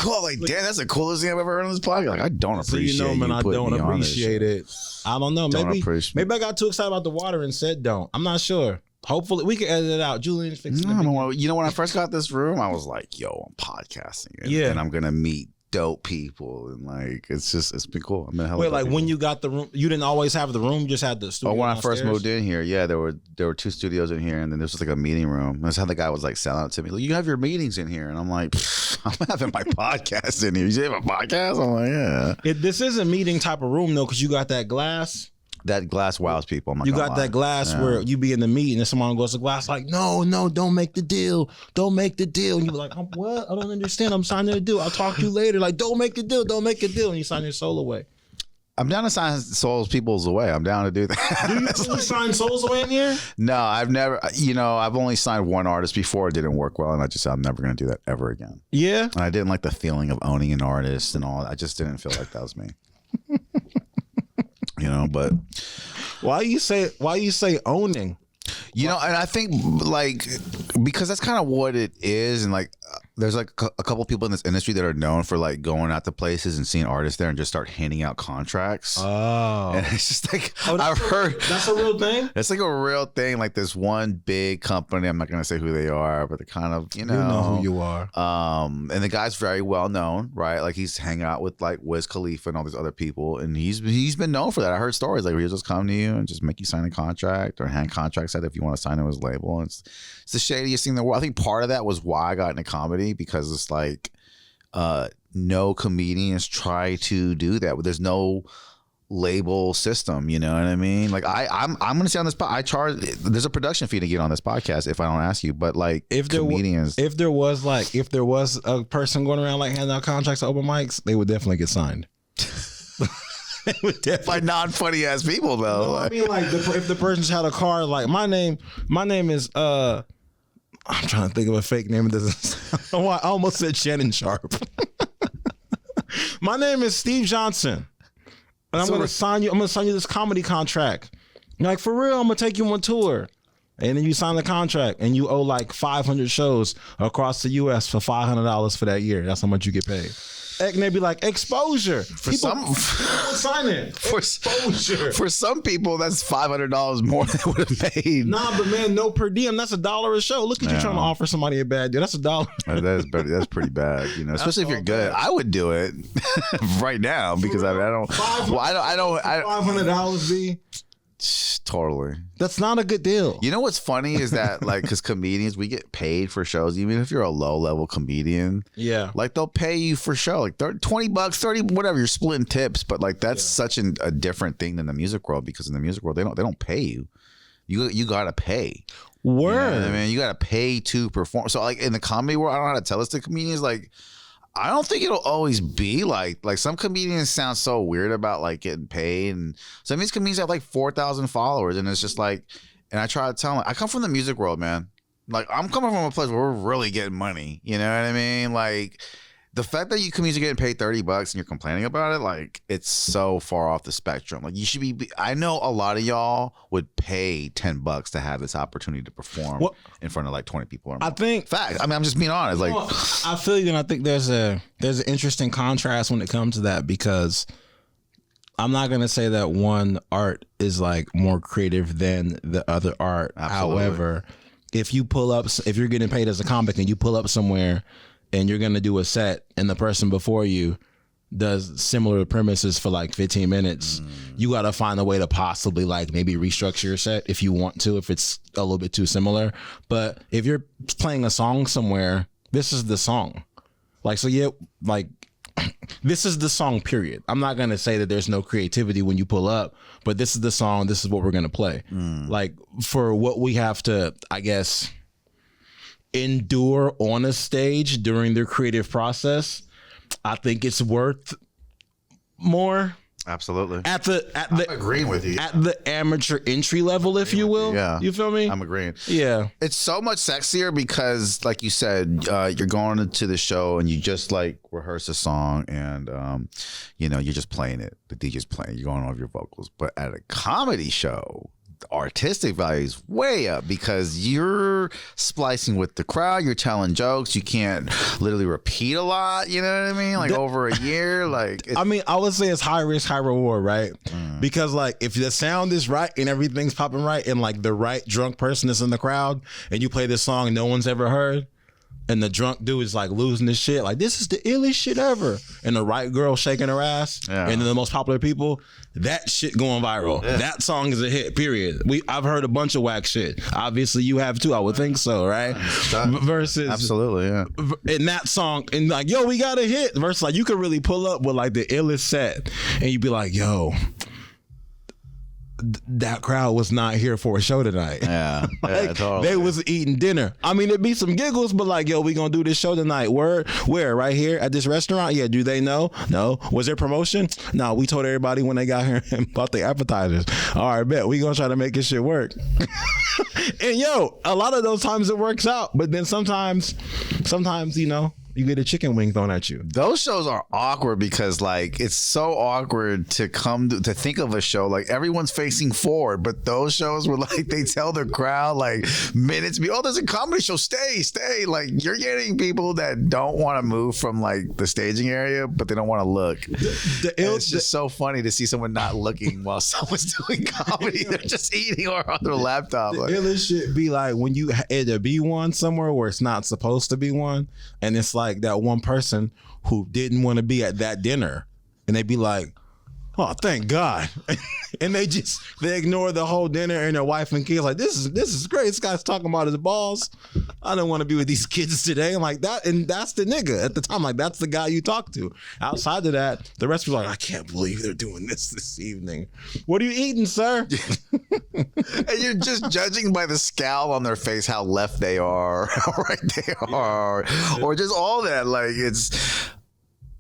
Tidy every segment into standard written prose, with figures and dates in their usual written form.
cool. Like, damn, that's the coolest thing I've ever heard on this podcast. Like, I don't appreciate so man, I don't appreciate it. I don't know. Maybe I got too excited about the water and said don't. I'm not sure. Hopefully, we can edit it out. Julian's fixing it. You know, when I first got this room, I was like, yo, I'm podcasting. And I'm going to meet dope people, and like it's been cool. I mean, wait, like when you got the room, you didn't always have the room, you just had the studio. When downstairs? I first moved in here, there were 2 studios in here, and then there was just like a meeting room. That's how the guy was like selling out to me. Like, you have your meetings in here, and I'm like, I'm having my podcast in here. You have a podcast? I'm like, yeah. This is a meeting type of room though, because you got that glass. That glass wows people. You got that glass where you be in the meeting and someone goes to glass like, no, don't make the deal. Don't make the deal. And you're like, what? I don't understand. I'm signing a deal. I'll talk to you later. Like, don't make the deal. Don't make a deal. And you sign your soul away. I'm down to sign souls people's away. I'm down to do that. Do you really sign souls away in here? No, I've never, I've only signed one artist before. It didn't work well. And I just said, I'm never going to do that ever again. Yeah. And I didn't like the feeling of owning an artist and all. I just didn't feel like that was me. But why you say owning? And I think like because that's kind of what it is, and like there's like a couple people in this industry that are known for like going out to places and seeing artists there and just start handing out contracts. Oh, and it's just like I've heard that's a real thing. It's like a real thing. Like this one big company, I'm not gonna say who they are, but they're kind of you know who you are. And the guy's very well known, right? Like he's hang out with like Wiz Khalifa and all these other people, and he's been known for that. I heard stories like he'll just come to you and just make you sign a contract or hand contracts out if you want to sign to his label. And it's the shadiest thing in the world. I think part of that was why I got into comedy, because it's like no comedians try to do that. There's no label system, you know what I mean? Like I'm gonna say on this I charge, there's a production fee to get on this podcast if I don't ask you, but like if there was a person going around like handing out contracts to open mics, they would definitely get signed. By non-funny ass people though. No, I mean like if the person's had a car like my name is I'm trying to think of a fake name. It doesn't. I almost said Shannon Sharp. My name is Steve Johnson, and I'm gonna sign you this comedy contract. You're like, for real? I'm gonna take you on tour, and then you sign the contract, and you owe like 500 shows across the U.S. for $500 for that year. That's how much you get paid. And they'd be like, exposure. People sign it. Exposure. For some people, that's $500 more than they would have paid. Nah, but man, no per diem. That's $1 a show. Look at you trying to offer somebody a bad deal. That's $1. That's pretty bad. Especially if you're good. I would do it right now because I don't. $500 be. Totally. That's not a good deal. You know what's funny is that like because comedians, we get paid for shows even if you're a low level comedian. Yeah, like they'll pay you for show like $20 30 whatever, you're splitting tips, but like that's such a different thing than the music world, because in the music world they don't pay you. You gotta pay. Word. You know what I mean, you gotta pay to perform. So like in the comedy world, I don't know how to tell this to comedians, like I don't think it'll always be like some comedians sound so weird about like getting paid, and some of these comedians have like 4,000 followers, and it's just like, and I try to tell them, I come from the music world, man. Like I'm coming from a place where we're really getting money. You know what I mean? Like the fact that you comedians are getting paid $30 and you're complaining about it, like it's so far off the spectrum. Like you should be. I know a lot of y'all would pay $10 to have this opportunity to perform in front of like 20 people. Or more. I think fact. I mean, I'm just being honest. Like I feel you, and I think there's an interesting contrast when it comes to that, because I'm not gonna say that one art is like more creative than the other art. Absolutely. However, if you're getting paid as a comic and you pull up somewhere and you're going to do a set and the person before you does similar premises for like 15 minutes, you got to find a way to possibly like maybe restructure your set if you want to, if it's a little bit too similar. But if you're playing a song somewhere, this is the song. Like, so yeah, like this is the song, period. I'm not going to say that there's no creativity when you pull up, but this is the song. This is what we're going to play. Like for what we have to, I guess, endure on a stage during their creative process, I think it's worth more. Absolutely. I'm agreeing with you. At the amateur entry level, if you will. Yeah. You feel me? I'm agreeing. Yeah. It's so much sexier because, like you said, you're going into the show and you just like rehearse a song and, you're just playing it. The DJ's playing. You're going over your vocals. But at a comedy show, artistic value is way up because you're splicing with the crowd, you're telling jokes, you can't literally repeat a lot, you know what I mean? Like over a year, like I mean, I would say it's high risk, high reward, right? Because like if the sound is right and everything's popping right and like the right drunk person is in the crowd and you play this song no one's ever heard, and the drunk dude is like losing his shit, like this is the illest shit ever, and the right girl shaking her ass, and the most popular people, that shit going viral. That song is a hit, period. I've heard a bunch of whack shit. Obviously you have too, I would think so, right? Versus absolutely, yeah. In that song, and like, yo, we got a hit, versus like you could really pull up with like the illest set and you'd be like, yo, that crowd was not here for a show tonight. Yeah, like, totally. They was eating dinner. I mean, it'd be some giggles, but like, yo, we gonna do this show tonight. Where? Right here at this restaurant? Yeah. Do they know? No. Was there promotion? No. We told everybody when they got here and bought the appetizers. All right, bet we gonna try to make this shit work. And yo, a lot of those times it works out, but then sometimes, you know, you get a chicken wing thrown at you. Those shows are awkward because like it's so awkward to to think of a show like everyone's facing forward, but those shows were like they tell the crowd like minutes there's a comedy show, stay, like you're getting people that don't want to move from like the staging area, but they don't want to look. It's just so funny to see someone not looking while someone's doing comedy. They're just eating or on their laptop. The illest shit be like when you either be one somewhere where it's not supposed to be one, and it's like that one person who didn't want to be at that dinner, and they be like, oh, thank God. And they ignore the whole dinner and their wife and kids like, this is great. This guy's talking about his balls. I don't want to be with these kids today. I'm like that, and that's the nigga at the time. Like that's the guy you talk to. Outside of that, the rest was like, I can't believe they're doing this evening. What are you eating, sir? And you're just judging by the scowl on their face how left they are, how right they are, or just all that. Like it's.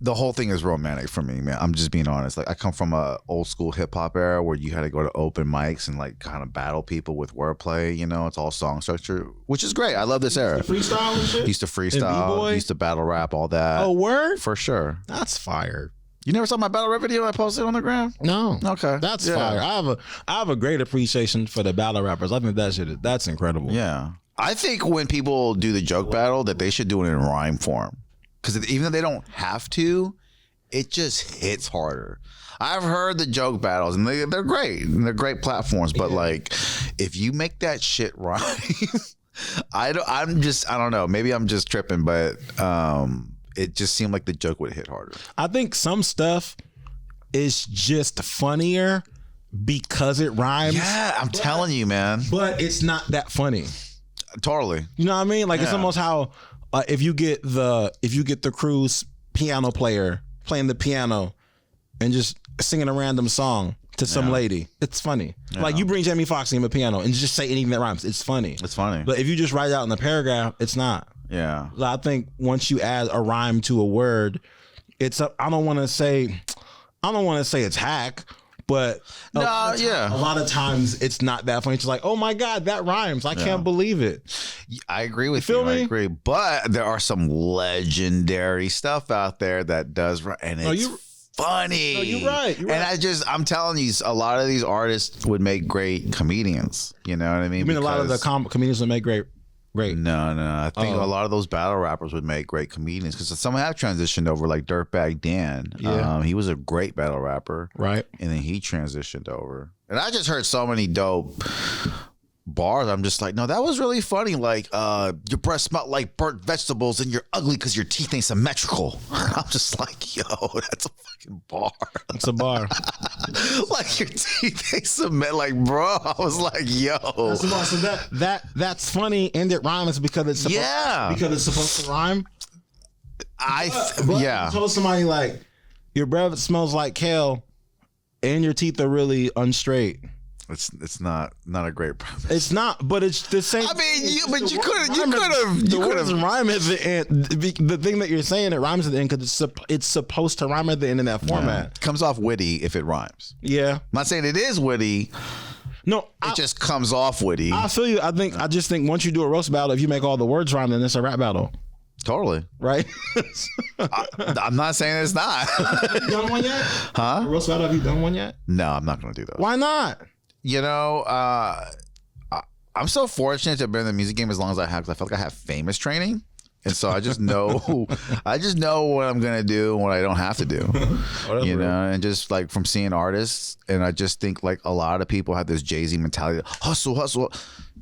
The whole thing is romantic for me, man. I'm just being honest. Like I come from a old school hip hop era where you had to go to open mics and like kind of battle people with wordplay. You know, it's all song structure, which is great. I love this era. Freestyle and shit. Used to freestyle. Used to battle rap, all that. Oh, word? For sure. That's fire. You never saw my battle rap video I posted on the gram? No. Okay. That's fire. I have a great appreciation for the battle rappers. I think that's incredible. Yeah. I think when people do the joke battle that they should do it in rhyme form. Because even though they don't have to, it just hits harder. I've heard the joke battles, and they're great. And they're great platforms. But, like, if you make that shit rhyme, I don't know. Maybe I'm just tripping, but it just seemed like the joke would hit harder. I think some stuff is just funnier because it rhymes. Yeah, I'm telling you, man. But it's not that funny. Totally. You know what I mean? Like, it's almost how... if you get the crew's piano player playing the piano and just singing a random song to some lady, it's funny. Yeah. Like you bring Jamie Foxx in a piano and just say anything that rhymes, it's funny. It's funny. But if you just write it out in a paragraph, it's not. Yeah. So I think once you add a rhyme to a word, I don't want to say it's hack. But a lot of times it's not that funny. It's like, oh my God, that rhymes. I can't believe it. I agree with you. I agree. But there are some legendary stuff out there that does, and it's funny. No, you're right. And I'm telling you, a lot of these artists would make great comedians. You know what I mean? You mean a lot of the comedians would make great? No. I think a lot of those battle rappers would make great comedians because some have transitioned over, like Dirtbag Dan. Yeah. He was a great battle rapper. Right. And then he transitioned over. And I just heard so many dope bars. I'm just like, no, that was really funny. Like, your breath smelled like burnt vegetables and you're ugly because your teeth ain't symmetrical. I'm just like, yo, that's a fucking bar. It's a bar. Like your teeth ain't symmetrical. Like, bro, I was like, yo. That's a bar. So that's funny and it rhymes because it's supposed to rhyme. You told somebody like your breath smells like kale and your teeth are really unstraight. It's not a great premise. It's not, but it's the same. I mean, you could have rhyme at the end. The thing that you're saying, it rhymes at the end because it's supposed to rhyme at the end in that format. It comes off witty if it rhymes. Yeah, I'm not saying it is witty. No, it just comes off witty. I feel you. I just think once you do a roast battle, if you make all the words rhyme, then it's a rap battle. Totally. Right? I'm not saying it's not. Have you done one yet? Huh? A roast battle, have you done one yet? No, I'm not going to do that. Why not? you know, I'm so fortunate to have been in the music game as long as I have, because I feel like I have famous training. And so I just know what I'm gonna do and what I don't have to do, you know. And just like from seeing artists, and I just think like a lot of people have this Jay-Z mentality, hustle.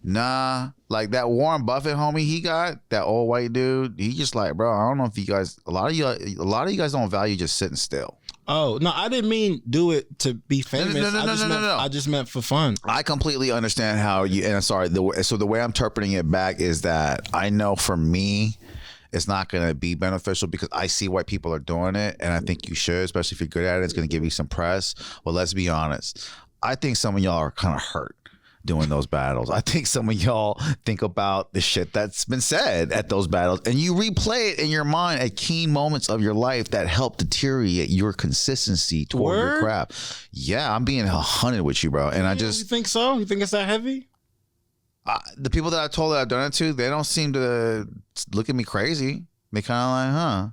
Nah, like that Warren Buffett homie he got, that old white dude. He just like, bro, I don't know if you guys, a lot of you guys don't value just sitting still. Oh no, I didn't mean do it to be famous. No. I just meant for fun. I completely understand how you. And sorry, so the way I'm interpreting it back is that I know for me, it's not going to be beneficial because I see why people are doing it, and I think you should, especially if you're good at it. It's going to give you some press. Well, let's be honest. I think some of y'all are kind of hurt doing those battles. I think some of y'all think about the shit that's been said at those battles, and you replay it in your mind at key moments of your life that help deteriorate your consistency toward your craft. Yeah, I'm being 100 with you, bro. And I just... You think so? You think it's that heavy? The people that I told that I've done it to, they don't seem to look at me crazy. They kind of like, huh?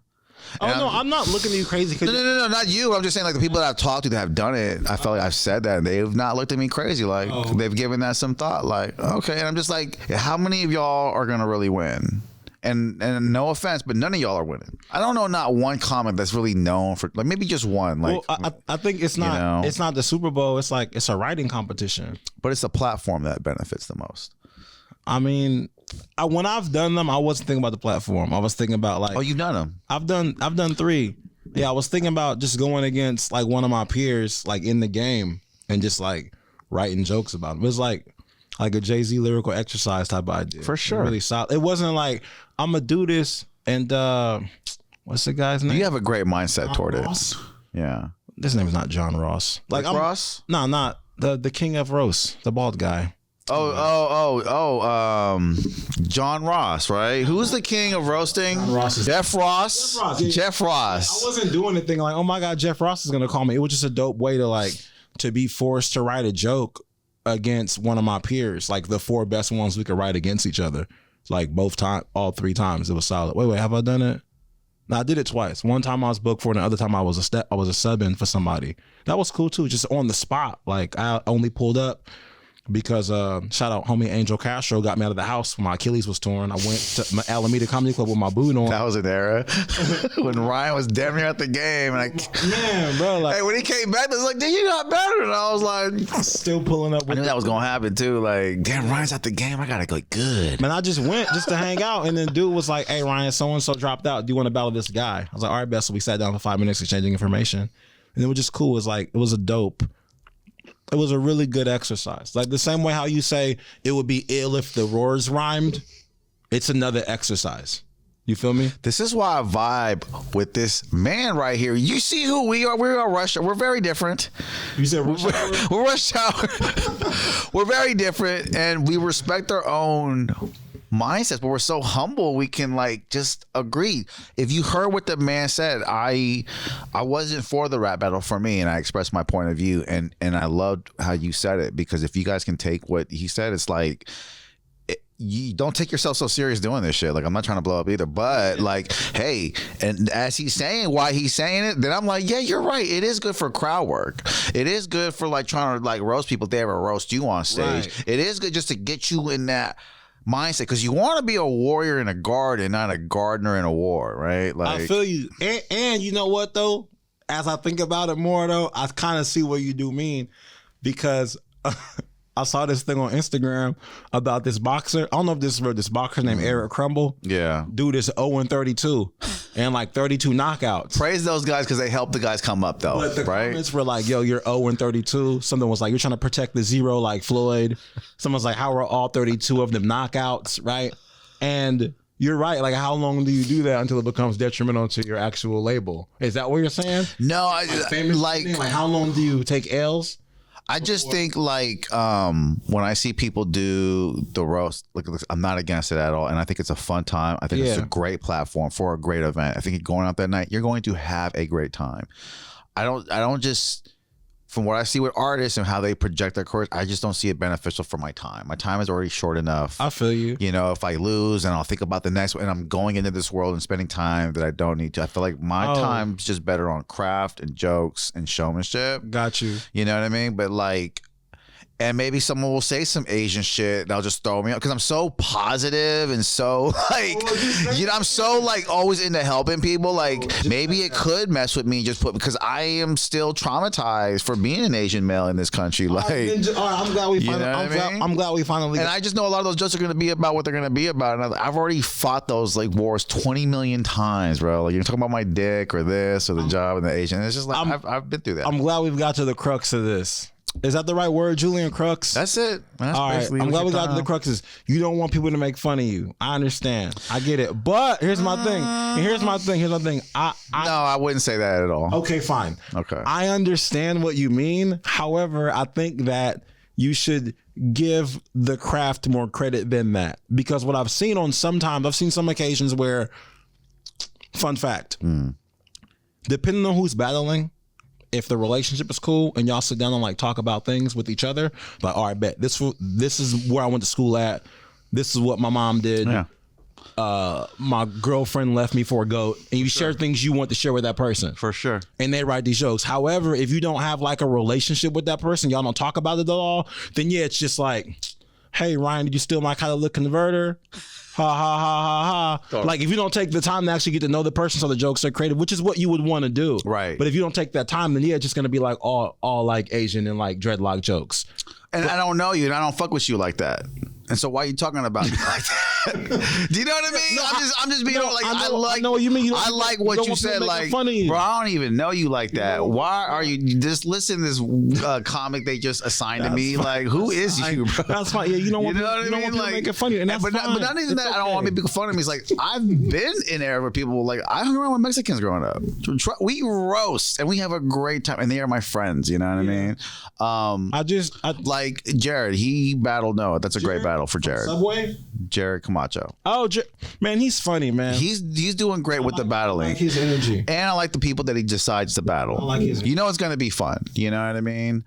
And I'm not looking at you crazy. No, not you. I'm just saying, like, the people that I've talked to that have done it, I felt like I've said that, and they've not looked at me crazy. Like, they've given that some thought. Like, okay. And I'm just like, how many of y'all are going to really win? And no offense, but none of y'all are winning. I don't know not one comic that's really known for, like, maybe just one. Like, well, I think it's not, you know, it's not the Super Bowl. It's like, it's a writing competition. But it's a platform that benefits the most. I mean, when I've done them, I wasn't thinking about the platform. I was thinking about like, oh, you've done them. I've done 3. Yeah, I was thinking about just going against like one of my peers, like in the game, and just like writing jokes about them. It was like a Jay-Z lyrical exercise type of idea. For sure. Really solid. It wasn't like I'm gonna do this and what's the guy's name? You have a great mindset John toward Ross? it. Yeah. This name is not John Ross. Like Ross? No, not the king of roast, the bald guy. John Ross, right? Who's the king of roasting? Jeff Ross. Jeff Ross. I wasn't doing anything like, oh my God, Jeff Ross is gonna call me. It was just a dope way to be forced to write a joke against one of my peers, like the 4 best ones we could write against each other. Like all 3 times, it was solid. Wait, have I done it? No, I did it twice. One time I was booked for it, and the other time I was a sub-in for somebody. That was cool too, just on the spot. Like I only pulled up because shout out homie Angel Castro got me out of the house when my Achilles was torn. I went to my Alameda Comedy Club with my boot on. That was an era when Ryan was damn near at the game, and man, bro, like, hey, when he came back, they was like, "Dude, you got better," and I was like, still pulling up. I knew that was gonna happen too. Like, damn, Ryan's at the game. I gotta go good. Man, I just went just to hang out, and then dude was like, "Hey, Ryan, so and so dropped out. Do you want to battle this guy?" I was like, "All right, best." So we sat down for 5 minutes exchanging information, and it was just cool. It was It was a really good exercise. Like the same way how you say it would be ill if the roars rhymed, it's another exercise. You feel me? This is why I vibe with this man right here. You see who we are? We are Rush. We're very different. You said Rush Hour? We're Rush Hour. We're very different, and we respect our own mindsets, but we're so humble we can like just agree. If you heard what the man said, I wasn't for the rap battle for me, and I expressed my point of view, and I loved how you said it, because if you guys can take what he said, it's like you don't take yourself so serious doing this shit. Like, I'm not trying to blow up either, but like, hey, and as he's saying why he's saying it, then I'm like, yeah, you're right. It is good for crowd work. It is good for like trying to like roast people if they ever roast you on stage. Right. It is good just to get you in that mindset, because you want to be a warrior in a garden, not a gardener in a war, right? Like, I feel you. And you know what though? As I think about it more though, I kind of see what you do mean, because I saw this thing on Instagram about this boxer. I don't know if this is real. This boxer named Eric Crumble. Yeah. Dude is 0-32 and like 32 knockouts. Praise those guys because they help the guys come up though, but the right? comments were like, yo, you're 0-32. Something was like, you're trying to protect the 0 like Floyd. Someone's like, how are all 32 of them knockouts, right? And you're right. Like, how long do you do that until it becomes detrimental to your actual label? Is that what you're saying? No, like how long do you take L's? I just think like when I see people do the roast, like I'm not against it at all, and I think it's a fun time. I think it's a great platform for a great event. I think going out that night, you're going to have a great time. I don't just, from what I see with artists and how they project their careers, I just don't see it beneficial for my time. My time is already short enough. I feel you. You know, if I lose and I'll think about the next one, and I'm going into this world and spending time that I don't need to. I feel like my time's just better on craft and jokes and showmanship. Got you. You know what I mean? But like, and maybe someone will say some Asian shit and I'll just throw me up because I'm so positive and so like, I'm so like always into helping people. Like maybe it could mess with me because I am still traumatized for being an Asian male in this country. Like, I'm glad we finally. And I just know a lot of those jokes are going to be about what they're going to be about. And I've already fought those like wars 20 million times, bro. Like you're talking about my dick or this or the job and the Asian. It's just like I've been through that. I'm glad we've got to the crux of this. Is that the right word, Julian? Crux? That's it. That's all right. I'm glad we got to the cruxes. You don't want people to make fun of you. I understand. I get it. But here's my thing. I wouldn't say that at all. Okay, fine. Okay. I understand what you mean. However, I think that you should give the craft more credit than that. Because what I've seen I've seen some occasions where, fun fact, depending on who's battling, if the relationship is cool and y'all sit down and like talk about things with each other, like, all right, bet this is where I went to school at. This is what my mom did. Yeah. My girlfriend left me for a goat, and you share things you want to share with that person. For sure. And they write these jokes. However, if you don't have like a relationship with that person, y'all don't talk about it at all, then yeah, it's just like, hey, Ryan, did you steal my catalytic converter? Ha ha ha ha ha. Totally. Like if you don't take the time to actually get to know the person so the jokes are creative, which is what you would want to do. Right. But if you don't take that time, then yeah, it's just going to be like all like Asian and like dreadlock jokes. And I don't know you and I don't fuck with you like that. And so why are you talking about me like that? Do you know what I mean? No, I'm just being like, I know what you mean. I like what you said. Like, bro, I don't even know you like that. Why are you just listen to this comic they just assigned to me? Like, who is you, bro? That's fine. Yeah, you don't want to make it funny, and that's fine. But not even that. I don't want people making fun of me. It's like I've been in there where people like I hung around with Mexicans growing up. We roast and we have a great time, and they are my friends. You know what I mean? I like Jared. He battled Noah. That's a great battle for Jared. Subway? Jared Camacho. Oh, man, he's funny, man. He's doing great with the battling. I like his energy. And I like the people that he decides to battle. I like his energy. You know it's going to be fun. You know what I mean?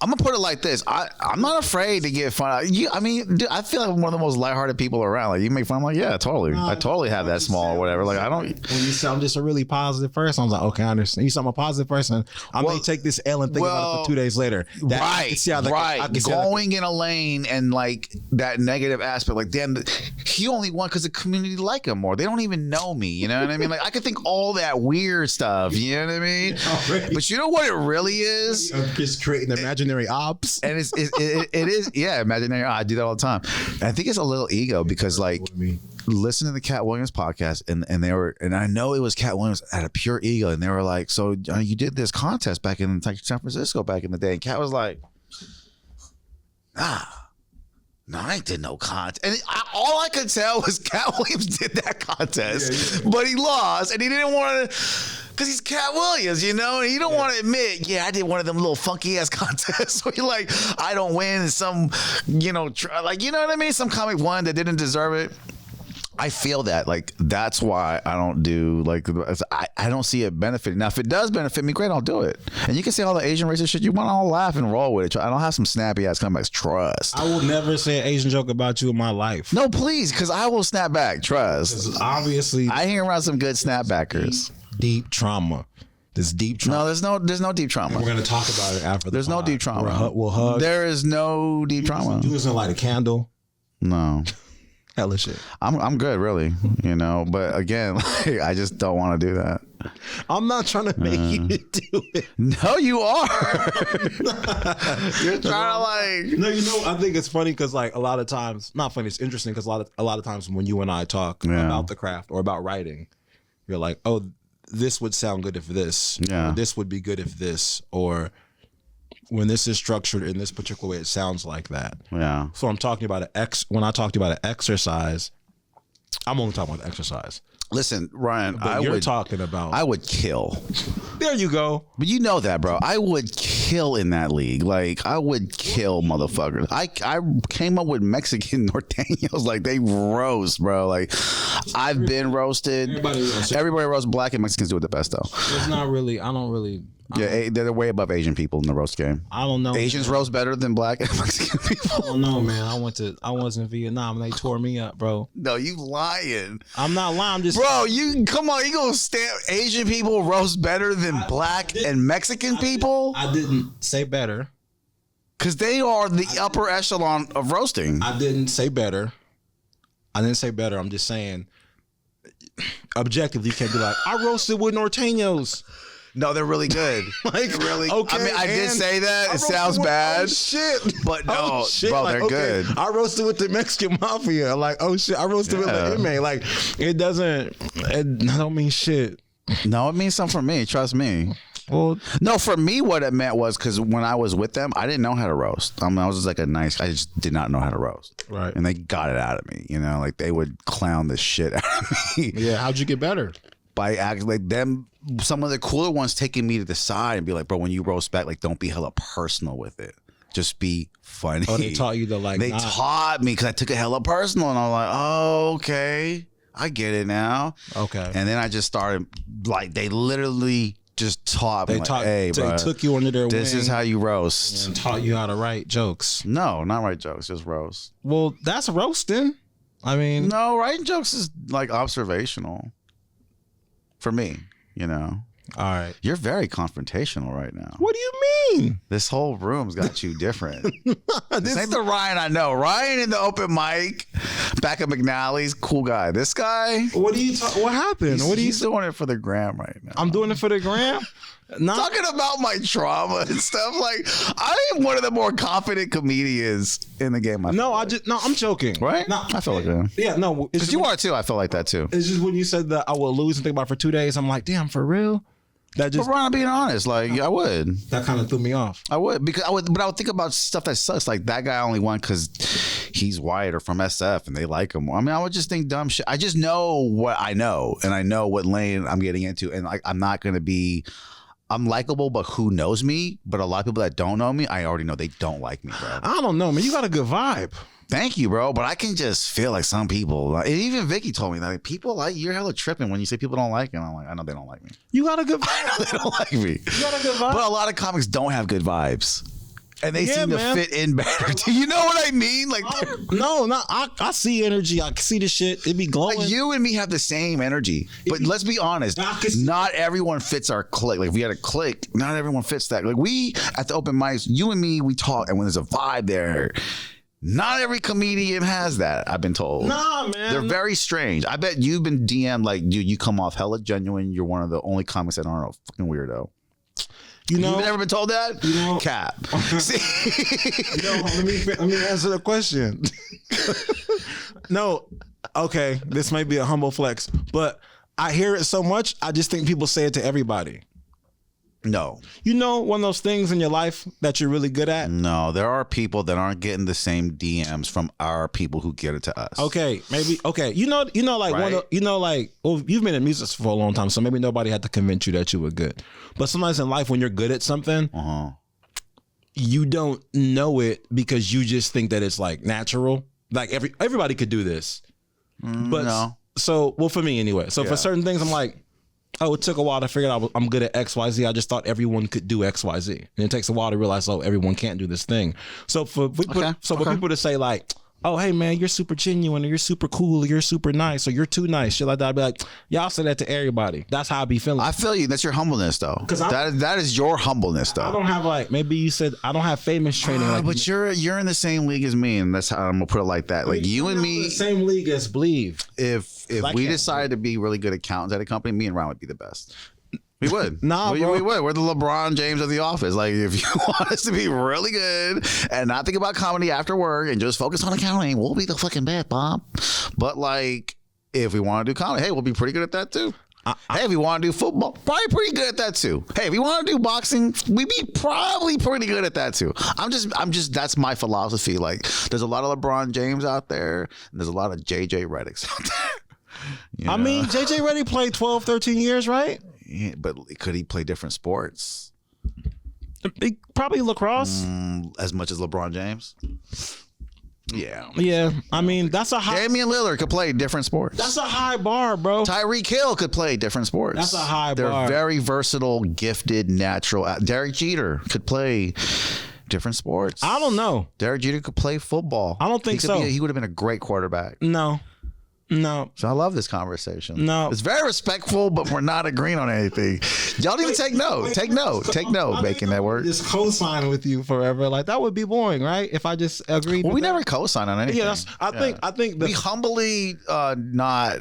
I'm gonna put it like this. I'm not afraid to get fun. I mean, dude, I feel like I'm one of the most lighthearted people around. Like you make fun, I'm like, yeah, totally. I totally have that small or whatever. Like I don't. When you say I'm just a really positive person, I was like, okay, I understand. You say I'm a positive person. I may take this L and think about it for 2 days later. Right. Going in a lane and like that negative aspect. Like damn, he only won because the community like him more. They don't even know me. You know what I mean? Like I could think all that weird stuff. You know what I mean? But you know what it really is? I'm just creating imaginary ops, and it is imaginary. I do that all the time. And I think it's a little ego because like listen to the Cat Williams podcast and they were, and I know it was Cat Williams at a pure ego, and they were like, so you did this contest back in San Francisco back in the day, and Cat was like, no, I ain't did no contest. And all I could tell was Cat Williams did that contest, but he lost, and he didn't want to. Because he's Cat Williams, you know, and you don't want to admit, I did one of them little funky ass contests where you're like, I don't win, and some, you know, like, you know what I mean? Some comic won that didn't deserve it. I feel that, like, that's why I don't do, like, I don't see it benefiting. Now, if it does benefit me, great, I'll do it. And you can say all the Asian racist shit you want, I'll laugh and roll with it. I don't have some snappy ass comebacks, trust. I will never say an Asian joke about you in my life. No, please, because I will snap back, trust. Obviously. I hang around some good snapbackers. Deep trauma. There's deep trauma. No, there's no deep trauma. And we're gonna talk about it after. There's no deep trauma. We'll hug. There is no deep trauma. You listen, light a candle. No. Hella shit. I'm good, really. You know, but again, like, I just don't want to do that. I'm not trying to make you do it. No, you are. You're trying to like. No, you know, I think it's funny because like a lot of times, not funny. It's interesting because a lot of times when you and I talk about the craft or about writing, you're like, oh, this would sound good if this. Yeah. Or this would be good if this. Or when this is structured in this particular way, it sounds like that. Yeah. So I'm talking about when I talked about an exercise, I'm only talking about the exercise. Listen, Ryan, I would kill. There you go. But you know that, bro. I would kill in that league. Like, I would kill motherfuckers. I came up with Mexican norteños. Like, they roast, bro. Like, I've been roasted. Everybody roasts. Black and Mexicans do it the best, though. It's not really, I don't really. Yeah, they're way above Asian people in the roast game. I don't know. Asians roast better than Black and Mexican people. I don't know, man. I was in Vietnam and they tore me up, bro. No, you lying. I'm not lying. I'm just, bro. You come on. You gonna stand Asian people roast better than Black and Mexican people? I didn't say better. Because they are the upper echelon of roasting. I didn't say better. I'm just saying, objectively, you can't be like, I roasted with Norteños. No, they're really good. Like, really. Okay, I mean, I did say that. It sounds with, bad. Oh, shit. But no, bro, like, they're good. I roasted with the Mexican mafia. Like, oh shit. I roasted with the inmate. Like, I don't mean shit. No, it means something for me. Trust me. Well, no, for me, what it meant was because when I was with them, I didn't know how to roast. I mean, I was just like I just did not know how to roast. Right. And they got it out of me. Like they would clown the shit out of me. Yeah. How'd you get better? By acting like them, some of the cooler ones taking me to the side and be like, bro, when you roast back, like, don't be hella personal with it. Just be funny. Oh, they taught you to like. They taught me because I took it hella personal, and I'm like, oh, okay, I get it now. Okay. And then I just started like they literally just taught me. Hey, they bro, took you under their wing. This is how you roast. And taught you how to write jokes. No, not write jokes, just roast. Well, that's roasting. I mean, no, writing jokes is like observational. For me, All right. You're very confrontational right now. What do you mean? This whole room's got you different. This ain't the Ryan I know. Ryan in the open mic, back at McNally's, cool guy. This guy. What happened? He's doing it for the gram right now. I'm doing it for the gram? Talking about my trauma and stuff. Like, I am one of the more confident comedians in the game. I'm joking. Right? No, I feel like that. Yeah, no. Because you are too. I feel like that too. It's just when you said that I will lose and think about it for 2 days, I'm like, damn, for real? But Ryan, I'm being honest. Like, I would. That kind of threw me off. I would. But I would think about stuff that sucks. Like, that guy only won because he's white or from SF and they like him. I mean, I would just think dumb shit. I just know what I know. And I know what lane I'm getting into. And I'm not going to be... I'm likable, but who knows me? But a lot of people that don't know me, I already know they don't like me, bro. I don't know, man. You got a good vibe. Thank you, bro. But I can just feel like some people, like, even Vicky told me that like, people like you're hella tripping when you say people don't like you. And I'm like, I know they don't like me. You got a good vibe. I know they don't like me. You got a good vibe. But a lot of comics don't have good vibes. And they seem to man. fit in better. Do you know what I mean? Like, I see energy. I see the shit. It be glowing. like you and me have the same energy. But let's be honest, not everyone fits our clique. Like if we had a clique, not everyone fits that. Like we at the open mics, you and me, we talk, and when there's a vibe there, not every comedian has that. I've been told. Nah, man. They're very strange. I bet you've been DM'd like, dude, you come off hella genuine. You're one of the only comics that aren't a fucking weirdo. You've never been told that? Cap. Let me answer the question. No, okay, this might be a humble flex, but I hear it so much, I just think people say it to everybody. No. One of those things in your life that you're really good at? No, there are people that aren't getting the same DMs from our people who get it to us. Okay, maybe. Okay, like right? well, you've been in music for a long time, so maybe nobody had to convince you that you were good. But sometimes in life, when you're good at something, you don't know it because you just think that it's like natural. Like everybody could do this, but no. So for me anyway. So for certain things, I'm like, oh, it took a while to figure out I'm good at XYZ. I just thought everyone could do XYZ. And it takes a while to realize, everyone can't do this thing. So for people to say like, oh, hey man, you're super genuine, or you're super cool, or you're super nice, or you're too nice, shit like that, I'd be like, y'all say that to everybody. That's how I be feeling. I feel you. That's your humbleness though. That is your humbleness though. I don't have maybe you said I don't have famous training. But you're in the same league as me, and that's how I'm gonna put it like that. Like you and me, the same league as Believe. If we decided to be really good accountants at a company, me and Ryan would be the best. We would. Nah, we would. We're the LeBron James of the office. Like, if you want us to be really good and not think about comedy after work and just focus on accounting, we'll be the fucking best, Bob. But, like, if we want to do comedy, hey, we'll be pretty good at that, too. Hey, if we want to do football, probably pretty good at that, too. Hey, if we want to do boxing, we'd be probably pretty good at that, too. I'm just, that's my philosophy. Like, there's a lot of LeBron James out there, and there's a lot of JJ Reddicks out there. I mean, JJ Redick played 12, 13 years, right? Yeah, but could he play different sports? Probably lacrosse. As much as LeBron James? Yeah. Yeah. I mean, that's a high... Damian Lillard could play different sports. That's a high bar, bro. Tyreek Hill could play different sports. That's a high bar. They're very versatile, gifted, natural. Derek Jeter could play different sports. I don't know. Derek Jeter could play football. I don't think so. He would have been a great quarterback. No. No. So I love this conversation. No. It's very respectful, but we're not agreeing on anything. Y'all need to take note. Take note. Take note, Bacon Network. Just co-sign with you forever. Like, that would be boring, right? If I just agreed. Well, we never co-sign on anything. Yeah, I think we humbly not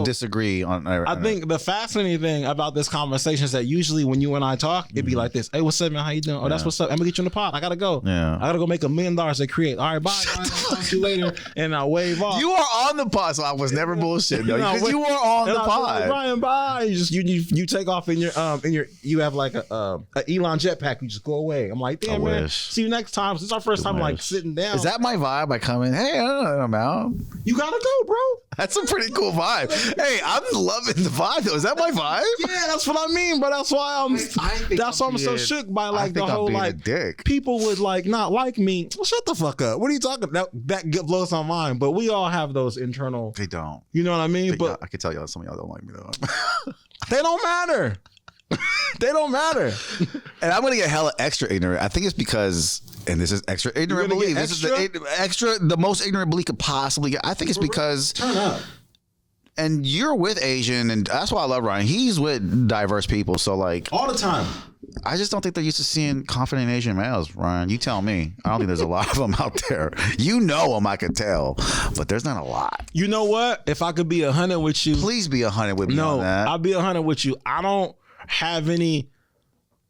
disagree on everything. I think the fascinating thing about this conversation is that usually when you and I talk, it'd be like this. Hey, what's up, man? How you doing? Oh, that's what's up. I'm gonna get you in the pod. I gotta go. Yeah. I gotta go make $1 million to create. All right, bye. I'll talk to you later. And I'll wave off. You are on the pod, so I was never bullshit though. Because you were on the pod. Like, Ryan, bye. You take off in your you have like a Elon jetpack. You just go away. I'm like, damn, man. See you next time. This is our first time like sitting down. Is that my vibe? I come in, hey, I'm out. You gotta go, bro. That's a pretty cool vibe. Hey, I'm loving the vibe though. Is that my vibe? Yeah, that's what I mean. But that's why I'm so shook by like the whole like people would like not like me. Well, shut the fuck up. What are you talking about? That blows my mind. But we all have those internal. They don't. You know what I mean? But I can tell y'all some of y'all don't like me though. They don't matter. They don't matter. And I'm gonna get hella extra ignorant. I think it's because, and this is extra ignorant belief. This is the most ignorant belief could possibly get. I think it's because. Turn up. And you're with Asian, and that's why I love Ryan. He's with diverse people, so like all the time. I just don't think they're used to seeing confident Asian males, Ryan. You tell me. I don't think there's a lot of them out there. You know them, I could tell, but there's not a lot. You know what? If I could be 100 with you, please be 100 with me. No, on that. I'll be 100 with you. I don't have any.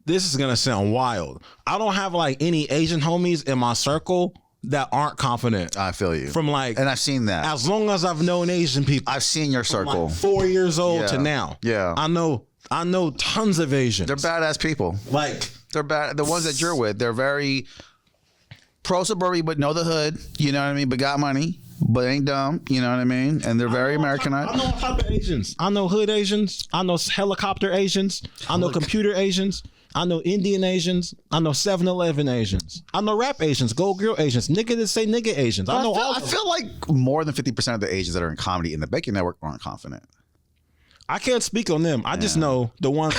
This is gonna sound wild. I don't have like any Asian homies in my circle that aren't confident. I feel you. From like, and I've seen that. As long as I've known Asian people, I've seen your circle. Like 4 years old to now. Yeah, I know tons of Asians. They're badass people. Like they're bad. The ones that you're with, they're very pro suburban, but know the hood. You know what I mean? But got money, but ain't dumb. You know what I mean? And they're very Americanized. I know all type of Asians. I know hood Asians. I know helicopter Asians. I know computer Asians. I know Indian Asians. I know 7-Eleven Asians. I know rap Asians, Gold Grill Asians, nigga that say nigga Asians. I know all. I feel like more than 50% of the Asians that are in comedy in the Bacon Network aren't confident. I can't speak on them. I just know the ones.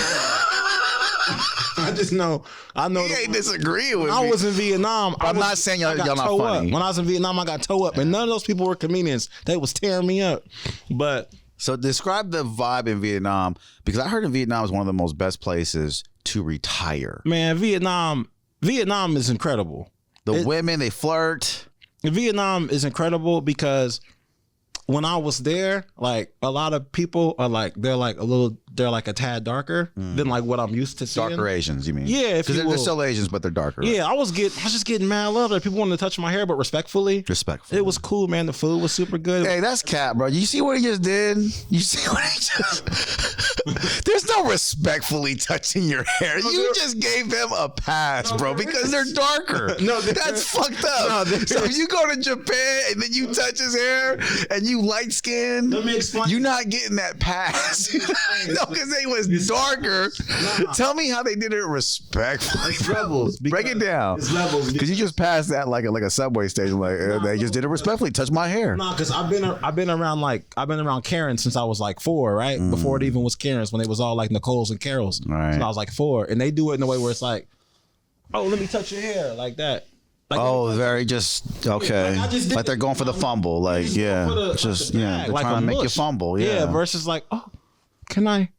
I just know. I know. You ain't disagreeing with me. I was in Vietnam. I'm not saying y'all not funny. When I was in Vietnam, I got toe up, and none of those people were comedians. They was tearing me up. But so describe the vibe in Vietnam, because I heard in Vietnam is one of the most best places to retire. Man, Vietnam is incredible. The women, they flirt. Vietnam is incredible because when I was there, like a lot of people are like they're like a tad darker than like what I'm used to seeing. Darker Asians, you mean? Yeah, because they're still Asians, but they're darker. Yeah, right? I was just getting mad love. Like people wanted to touch my hair, but respectfully. It was cool, man. The food was super good. Hey, that's cap, bro. You see what he just did? You see what he just? There's no respectfully touching your hair. You just gave them a pass, bro, because they're darker. No, that's fucked up. No, so if you go to Japan and then you touch his hair and you light skinned, you're not getting that pass. No, because they was darker. Tell me how they did it respectfully. It's levels. Break it down. It's levels. Because you just passed that like a subway station. Like they just did it respectfully. Touch my hair. No, because I've been around Karen since I was like 4, right? Before it even was Karen's, when they was all like Nicole's and Carol's. Right. So I was like 4, and they do it in a way where it's like, oh, let me touch your hair like that. Like, very just okay. Like they're going for the fumble. Like they're like trying to make you fumble. Yeah. Versus like, oh, can I?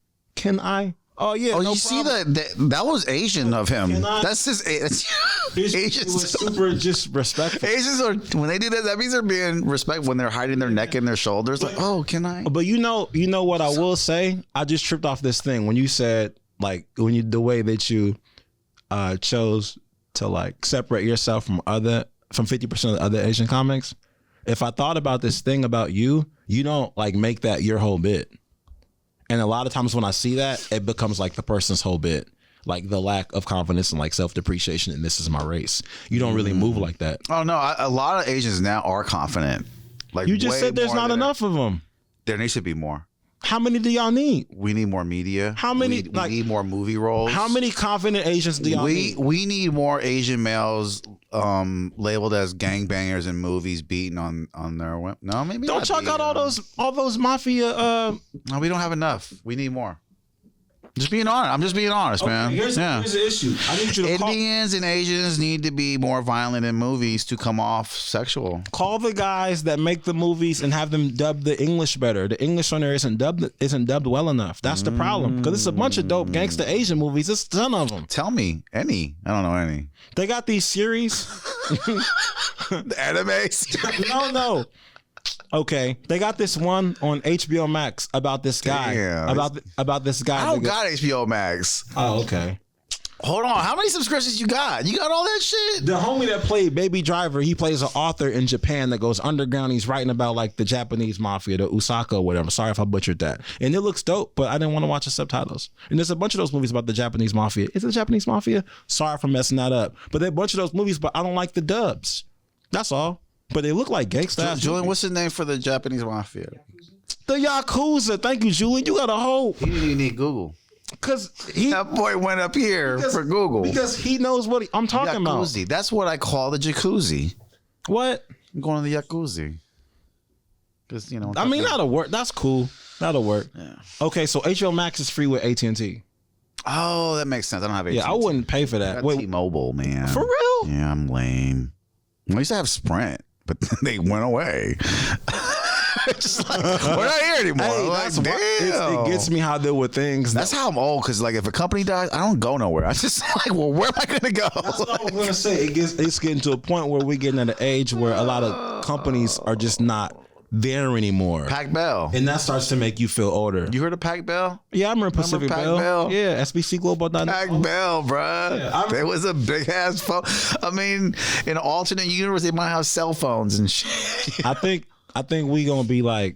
Oh yeah. Oh, no you see that was Asian of him. That's just Asians. Was super just respectful. Asians are, when they do that means they're being respectful when they're hiding their neck and their shoulders. Like, oh, can I? But you know what I will say? I just tripped off this thing when you said like the way that you chose to like separate yourself from 50% of the other Asian comics. If I thought about this thing about you, you don't like make that your whole bit. And a lot of times when I see that, it becomes like the person's whole bit. Like the lack of confidence and like self-depreciation, and this is my race. You don't really move like that. Oh no, a lot of Asians now are confident. Like you just said there's not enough of them. There needs to be more. How many do y'all need? We need more media. How many? We need more movie roles. How many confident Asians do y'all need? We need more Asian males labeled as gangbangers in movies, beating on their women. No, maybe don't y'all got all those mafia? No, we don't have enough. We need more. Just being honest. I'm just being honest, man. Here's the issue. I need you to Indians and Asians need to be more violent in movies to come off sexual. call the guys that make the movies and have them dub the English better. The English on there isn't dubbed well enough. That's the problem. Because it's a bunch of dope gangster Asian movies. There's a ton of them. Tell me any. I don't know any. They got these series. The animes. No. Okay, they got this one on HBO Max about this guy. Damn. About this guy. I don't got HBO Max. Oh, okay. Hold on. How many subscriptions you got? You got all that shit? The homie that played Baby Driver, he plays an author in Japan that goes underground. He's writing about like the Japanese mafia, the Osaka or whatever. Sorry if I butchered that. And it looks dope, but I didn't want to watch the subtitles. And there's a bunch of those movies about the Japanese mafia. Is it the Japanese mafia? Sorry for messing that up. But there are a bunch of those movies, but I don't like the dubs. That's all. But they look like gangsta. Julian, what's the name for the Japanese mafia? The Yakuza. Thank you, Julian. You got a whole. You didn't even need Google. Because That boy went up here for Google. Because he knows what I'm talking Jacuzzi. about. That's what I call the jacuzzi. What? I'm going to the jacuzzi. Because, you know. I mean, that'll work. That's cool. That'll work. Yeah. Okay, so HBO Max is free with AT&T. Oh, that makes sense. I don't have AT&T. Yeah, I wouldn't pay for I that. got Wait, T-Mobile, man. for real? Yeah, I'm lame. I used to have Sprint, but they went away. Just like, we're not here anymore. Hey, Like, that's why damn. it gets me how there were things. That's how I'm old, because like if a company dies, I don't go nowhere. I just like, well, where am I gonna go? That's what I was gonna say. It's getting to a point where we're getting at an age where a lot of companies are just not there anymore. Pac Bell. And that starts to make you feel older. You heard of Pac Bell? Yeah, I remember Pacific Pac Bell. Bell? Yeah, SBC Global. Pac Bell, bruh. Yeah, there was a big ass phone. I mean, in an alternate universe, they might have cell phones and shit. I think we gonna be like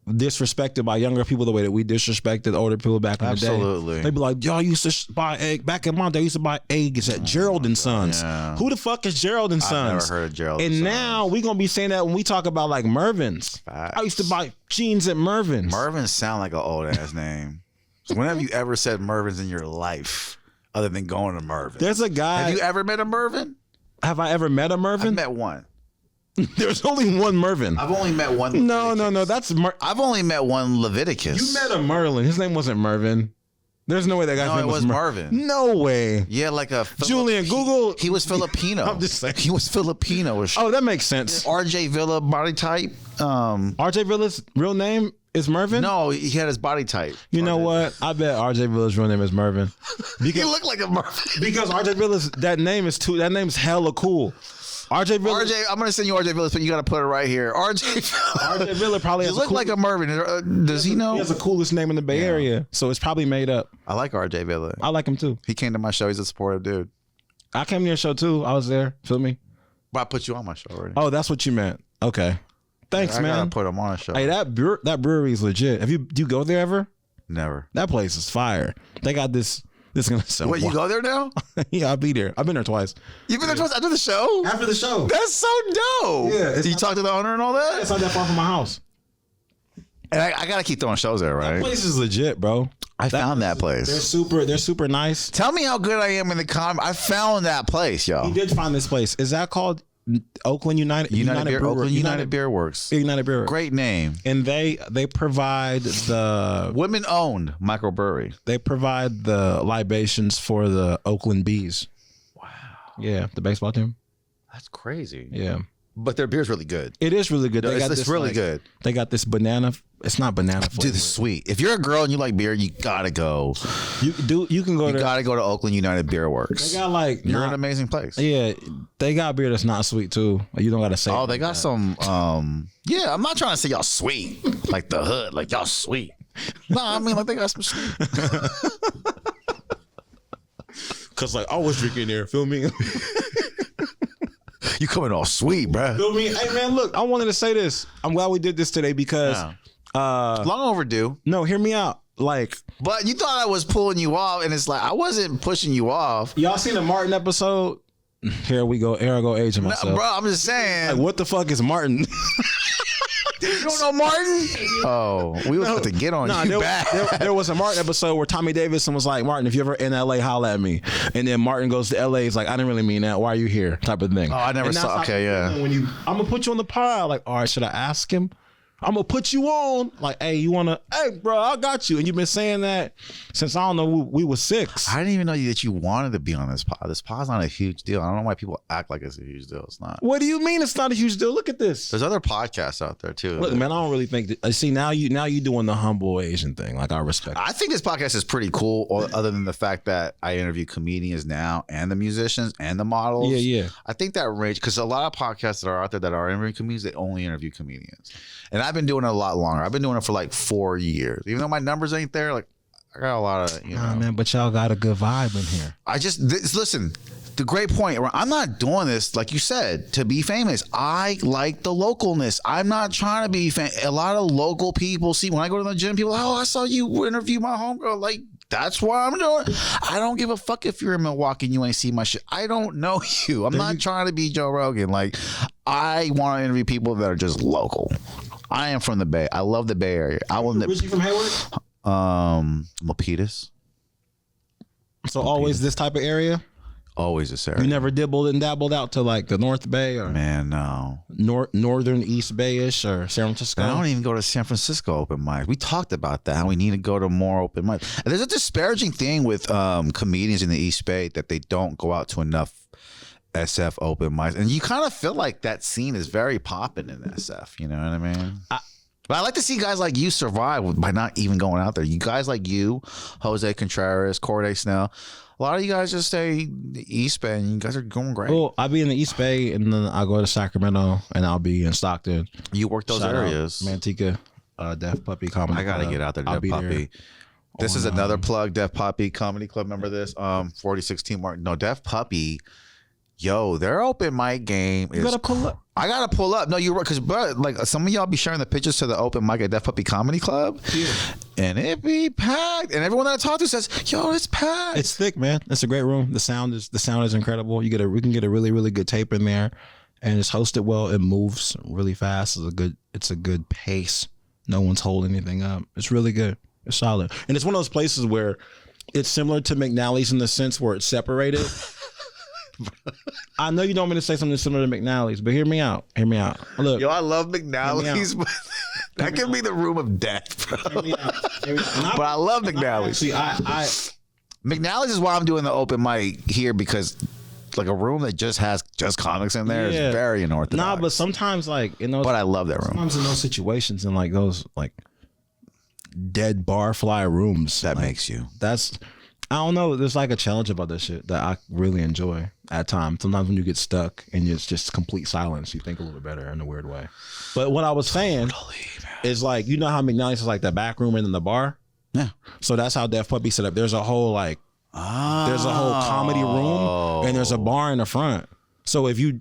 disrespected by younger people the way that we disrespected older people back in the day. Absolutely. They'd be like, y'all used to buy egg back in my day. I used to buy eggs at Gerald and Sons. Yeah. Who the fuck is Gerald and Sons? I've never heard of Gerald and and now we gonna be saying that when we talk about like Mervin's. Facts. I used to buy jeans at Mervin's. Mervin sound like an old ass name. When have you ever said Mervin's in your life other than going to Mervin? There's a guy. Have you ever met a Mervin? Have I ever met a Mervin? I've met one. There's only one Mervin. I've only met one. No. That's I've only met one Leviticus. You met a Merlin. His name wasn't Mervin. There's no way that guy's No, name it was Marvin. Marvin. No way. Yeah, like a Julian, Google. He was Filipino. I'm just saying. He was Filipino. Oh, that makes sense. RJ Villa body type. RJ Villa's real name is Mervin? No, he had his body type. You know what? I bet RJ Villa's real name is Mervin. He looked like a Mervin. Because RJ Villa's that name's hella cool. RJ Villa. I'm gonna send you RJ Villa, but you gotta put it right here. RJ Villa probably You has look like a Mervin. Does he know? He has the coolest name in the Bay Area, so it's probably made up. I like RJ Villa. I like him too. He came to my show. He's a supportive dude. I came to your show too. I was there. Feel me? But I put you on my show already. Oh, that's what you meant. Okay. Thanks, I man. gotta put him on a show. Hey, that brewery is legit. Do you go there ever? Never. That place is fire. They got this. This is gonna sound. Wait, you go there now? Yeah, I'll be there. I've been there twice. You've been there twice after the show? After the show. That's so dope. Yeah, Did you talk to the owner and all that? It's not that far from my house. And I gotta keep throwing shows there, right? That place is legit, bro. I found that place. They're super nice. Tell me how good I am in the I found that place, y'all. He did find this place. Is that called Oakland United Beer, Brewer- Oakland United Beer Works. United Beer Works. Great name. And they provide the Women owned microbrewery. they provide the libations for the Oakland Bees. Wow. Yeah, the baseball team. That's crazy. Yeah. But their beer's really good. It is really good. No, it's really good. They got this banana. It's not banana flavor. Dude, it's sweet. If you're a girl and you like beer, you gotta go. You can go You there. gotta go to Oakland United Beer Works. They got like You're an amazing place. Yeah, they got beer that's not sweet too. You don't gotta say. Oh, they got some. Yeah, I'm not trying to say y'all sweet like the hood, like y'all sweet. No, I mean like they got some sweet. Cause like I was drinking there. Feel me? You coming all sweet, bruh. Feel me? Hey man, look, I wanted to say this. I'm glad we did this today because Long overdue. no, hear me out. Like, But you thought I was pulling you off, and it's like I wasn't pushing you off. y'all seen the Martin episode? Here we go. Here I go aging myself. Bro, I'm just saying. Like, what the fuck is Martin? You don't know Martin? Oh, we was about to get on you bad. There was a Martin episode where Tommy Davidson was like, Martin, if you're ever in LA, holla at me. And then Martin goes to LA. He's like, I didn't really mean that. Why are you here? Type of thing. Oh, I never And that's saw. how- Okay, yeah. I'm gonna put you on the pod. Like, all right, should I ask him? I'm gonna put you on. Like, hey, you wanna? Hey, bro, I got you. And you've been saying that since I don't know we were 6. I didn't even know that you wanted to be on this pod. This pod's not a huge deal. I don't know why people act like it's a huge deal. It's not. What do you mean it's not a huge deal? Look at this. There's other podcasts out there too. Look, man, I don't really think. See, now you doing the humble Asian thing. Like, I respect. I think this podcast is pretty cool. Other than the fact that I interview comedians now and the musicians and the models. Yeah. I think that range, because a lot of podcasts that are out there that are interviewing comedians, they only interview comedians. And I've been doing it a lot longer. I've been doing it for like 4 years. Even though my numbers ain't there, like I got a lot of, Nah, man, but y'all got a good vibe in here. Listen, the great point. I'm not doing this, like you said, to be famous. I like the localness. I'm not trying to be famous. A lot of local people see when I go to the gym, people, I saw you interview my homegirl. Like, that's why I'm doing it. I don't give a fuck if you're in Milwaukee and you ain't see my shit. I don't know you. I'm not trying to be Joe Rogan. Like, I want to interview people that are just local. I am from the Bay. I love the Bay Area. Was you from Hayward? Milpitas. So always this type of area? Always this area. You never dibbled and dabbled out to like the North Bay or man, no. Northern East Bay-ish or San Francisco? I don't even go to San Francisco open mic. We talked about that. We need to go to more open mics. And there's a disparaging thing with comedians in the East Bay that they don't go out to enough SF open mics, and you kind of feel like that scene is very popping in SF. You know what I mean? But I like to see guys like you survive by not even going out there. You guys like you, Jose Contreras, Corday Snell. A lot of you guys just stay the East Bay, and you guys are going great. Well, I'll be in the East Bay, and then I'll go to Sacramento, and I'll be in Stockton. You work those areas. Manteca, Deaf Puppy Comedy Club. I gotta get out there, Deaf Puppy. This is another plug, Deaf Puppy Comedy Club. Remember this? 4016 Martin. No, Deaf Puppy. Yo, their open mic game is. You gotta pull up. I gotta pull up. No, you're right. Because, like, some of y'all be sharing the pictures to the open mic at Deaf Puppy Comedy Club. Yeah. And it be packed. And everyone that I talk to says, yo, it's packed. It's thick, man. It's a great room. The sound is incredible. We can get a really, really good tape in there. And it's hosted well. It moves really fast. It's a good pace. No one's holding anything up. It's really good. It's solid. And it's one of those places where it's similar to McNally's in the sense where it's separated. I know you don't want me to say something similar to McNally's, but hear me out. Look, yo, I love McNally's, but that can be the room of death, bro. Hear me out. But I love McNally's. See, McNally's is why I'm doing the open mic here, because like a room that just has comics in there is very unorthodox. Nah, but sometimes like in those, but I love that room. Sometimes in those situations and like those like dead barfly rooms, that like, makes you. I don't know. There's like a challenge about this shit that I really enjoy at times. Sometimes when you get stuck and it's just complete silence, you think a little better in a weird way. But what I was saying is like, you know how McNally's is like the back room and then the bar? Yeah. So that's how Deaf Puppy set up. There's a whole like, there's a whole comedy room and there's a bar in the front. So if you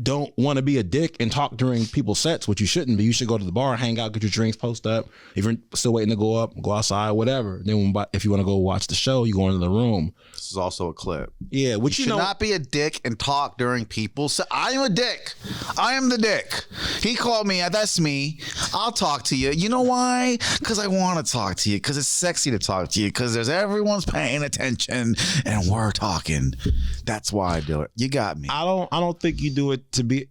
don't want to be a dick and talk during people's sets, which you shouldn't be, you should go to the bar, hang out, get your drinks, post up. If you're still waiting to go up, go outside, whatever. Then if you want to go watch the show, you go into the room. This is also a clip. Yeah, which you should not be a dick and talk during people's sets. I am a dick. I am the dick. He called me. That's me. I'll talk to you. You know why? Because I want to talk to you. Because it's sexy to talk to you. Because everyone's paying attention and we're talking. That's why I do it. You got me. I don't think you do it to be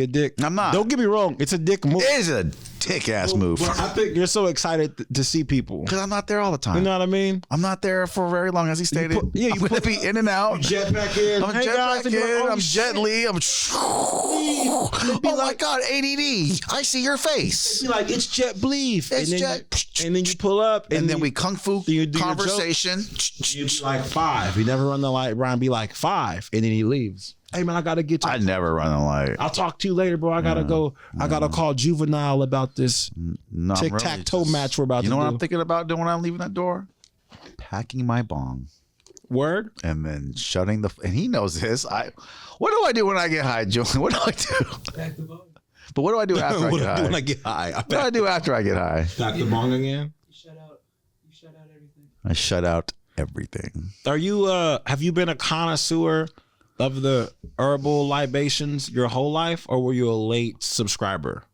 a dick. I'm not. Don't get me wrong. It's a dick move. It is a dick ass move. But I think you're so excited to see people. Because I'm not there all the time. You know what I mean? I'm not there for very long, as he stated. I'm going to be in and out. Jet back in. I'm jet back in. I'm Jet Li. Oh my God, ADD. I see your face. Be like, it's Jet Bleef. It's Jet. And then you pull up. And then we kung fu conversation. You be like 5. You never run the light. Ryan be like 5. And then he leaves. Hey man, I gotta get you. I never run the light. I'll talk to you later, bro. I gotta go. I gotta call Juvenile about this tic-tac-toe match we're about to do. You know what I'm thinking about doing when I'm leaving that door? Packing my bong. Word? And then shutting the... And he knows this. What do I do when I get high, Julian? What do I do? Pack the bong. But what do I do after I get high? When I get high? What do I do after I get high? Pack the bong again? You shut out everything. I shut out everything. Are you, have you been a connoisseur of the herbal libations your whole life, or were you a late subscriber?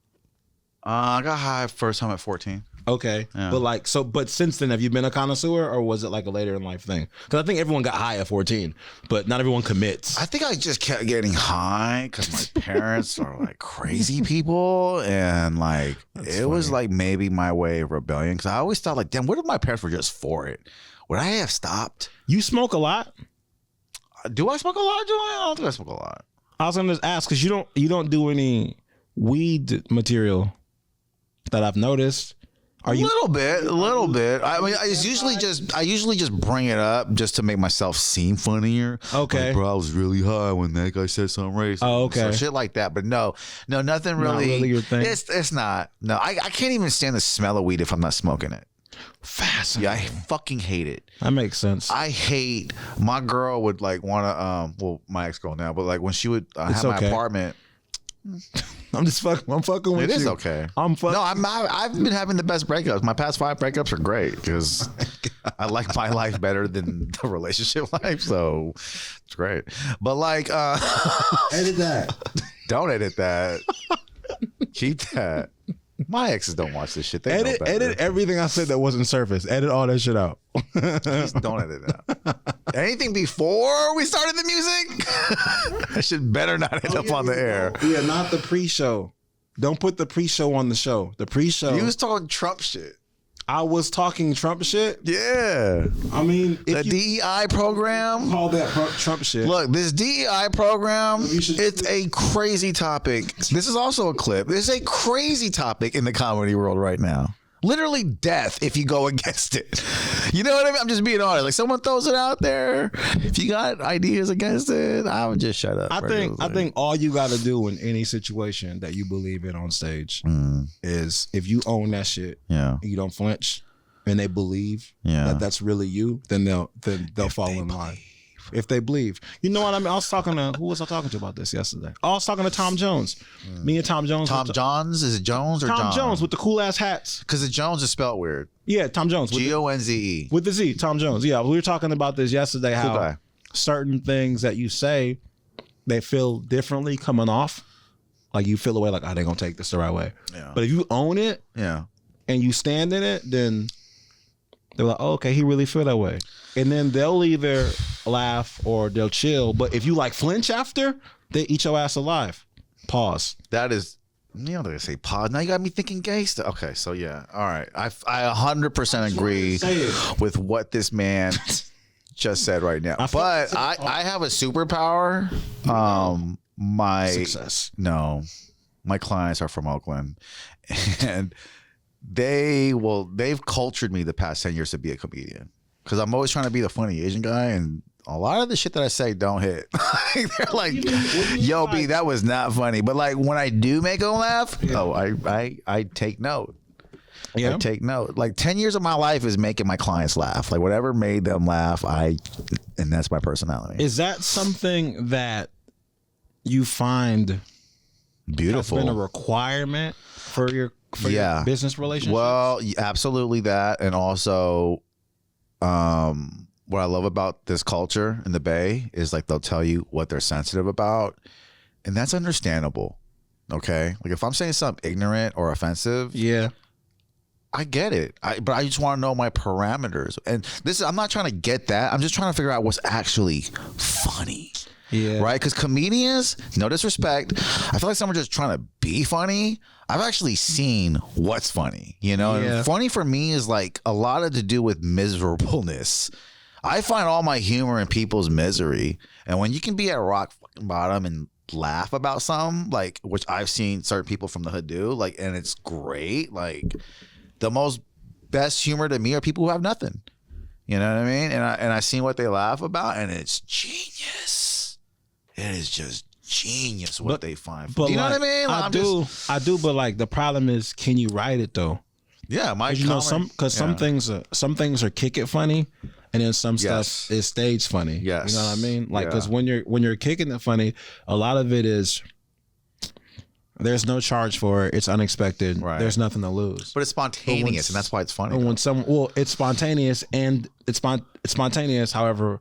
I got high first time at 14. Okay. Yeah. But since then, have you been a connoisseur, or was it like a later in life thing? Because I think everyone got high at 14, but not everyone commits. I think I just kept getting high because my parents are like crazy people, and like it was like maybe my way of rebellion. Because I always thought like, damn, what if my parents were just for it? Would I have stopped? You smoke a lot? Do I smoke a lot, Joey? I don't think I smoke a lot. I was gonna just ask because you don't do any weed material that I've noticed. Are you a little bit. I mean, I usually just bring it up just to make myself seem funnier. Okay, like, bro, I was really high when that guy said something racist. Oh, okay, so shit like that. But no, nothing really. Not really your thing. It's not. No, I can't even stand the smell of weed if I'm not smoking it. Fascinating. Yeah, I fucking hate it. That makes sense. I hate. My girl would like want to. Well, my ex girl now, but like when she would have my apartment. I'm fucking with you. It is okay. No, I've been having the best breakups. My past 5 breakups are great because I like my life better than the relationship life, so it's great. But like, edit that. Don't edit that. Keep that. My exes don't watch this shit. They know better. Edit everything I said that wasn't surface. Edit all that shit out. Please don't edit it out. Anything before we started the music, I should better not end up on the air. Yeah, not the pre-show. Don't put the pre-show on the show. The pre-show. You was talking Trump shit. I was talking Trump shit. Yeah. I mean, the DEI program. Call that Trump shit. Look, this DEI program, it's a crazy topic. This is also a clip. It's a crazy topic in the comedy world right now. Literally death if you go against it. You know what I mean? I'm just being honest. Like someone throws it out there. If you got ideas against it, I would just shut up. I think all you got to do in any situation that you believe in on stage is if you own that shit, and you don't flinch, and they believe that that's really you, then they'll fall in line. If they believe. You know what I mean? I was talking to, who was I talking to about this yesterday? I was talking to Tom Jones. Me and Tom Jones. Tom Jones? Is it Jones or Tom John? Jones with the cool ass hats. Because the Jones is spelled weird. Yeah, Tom Jones. Gonze. With the Z, Tom Jones. Yeah, we were talking about this yesterday, how certain things that you say, they feel differently coming off. Like you feel away like, oh, they're going to take this the right way. Yeah. But if you own it and you stand in it, then they're like, oh, okay, he really feel that way. And then they'll either laugh or they'll chill. But if you like flinch after, they eat your ass alive. Pause. That is, you know, they say pause. Now you got me thinking gangster. Okay, so yeah. All right. I 100% agree with what this man just said right now. But I have a superpower. My success. No. My clients are from Oakland. And they've cultured me the past 10 years to be a comedian. Because I'm always trying to be the funny Asian guy, and a lot of the shit that I say don't hit. They're like, yo, B, that was not funny. But like when I do make them laugh, I take note. Yeah. I take note. Like 10 years of my life is making my clients laugh. Like whatever made them laugh, and that's my personality. Is that something that you find beautiful? Has been a requirement for your business relationships? Well, absolutely that. And also, what I love about this culture in the Bay is like they'll tell you what they're sensitive about, and that's understandable. Okay, like if I'm saying something ignorant or offensive, I get it. But I just want to know my parameters. And I'm not trying to get that. I'm just trying to figure out what's actually funny. Yeah. Right? Because comedians, no disrespect, I feel like someone's just trying to be funny. I've actually seen what's funny, you know? And funny for me is like a lot of to do with miserableness. I find all my humor in people's misery. And when you can be at rock fucking bottom and laugh about something, like, which I've seen certain people from the hood do, like, and it's great. Like, the most best humor to me are people who have nothing. You know what I mean? And I seen what they laugh about, and it's genius. It is just genius what they find. But you know what I mean? Like, I do. But like the problem is, can you write it though? Yeah, some things are kick it funny, and then some stuff is stage funny. Yes, you know what I mean? Like because when you're kicking it funny, a lot of it is there's no charge for it. It's unexpected. Right. There's nothing to lose. But it's spontaneous, and that's why it's funny. It's spontaneous, and it's spontaneous. However,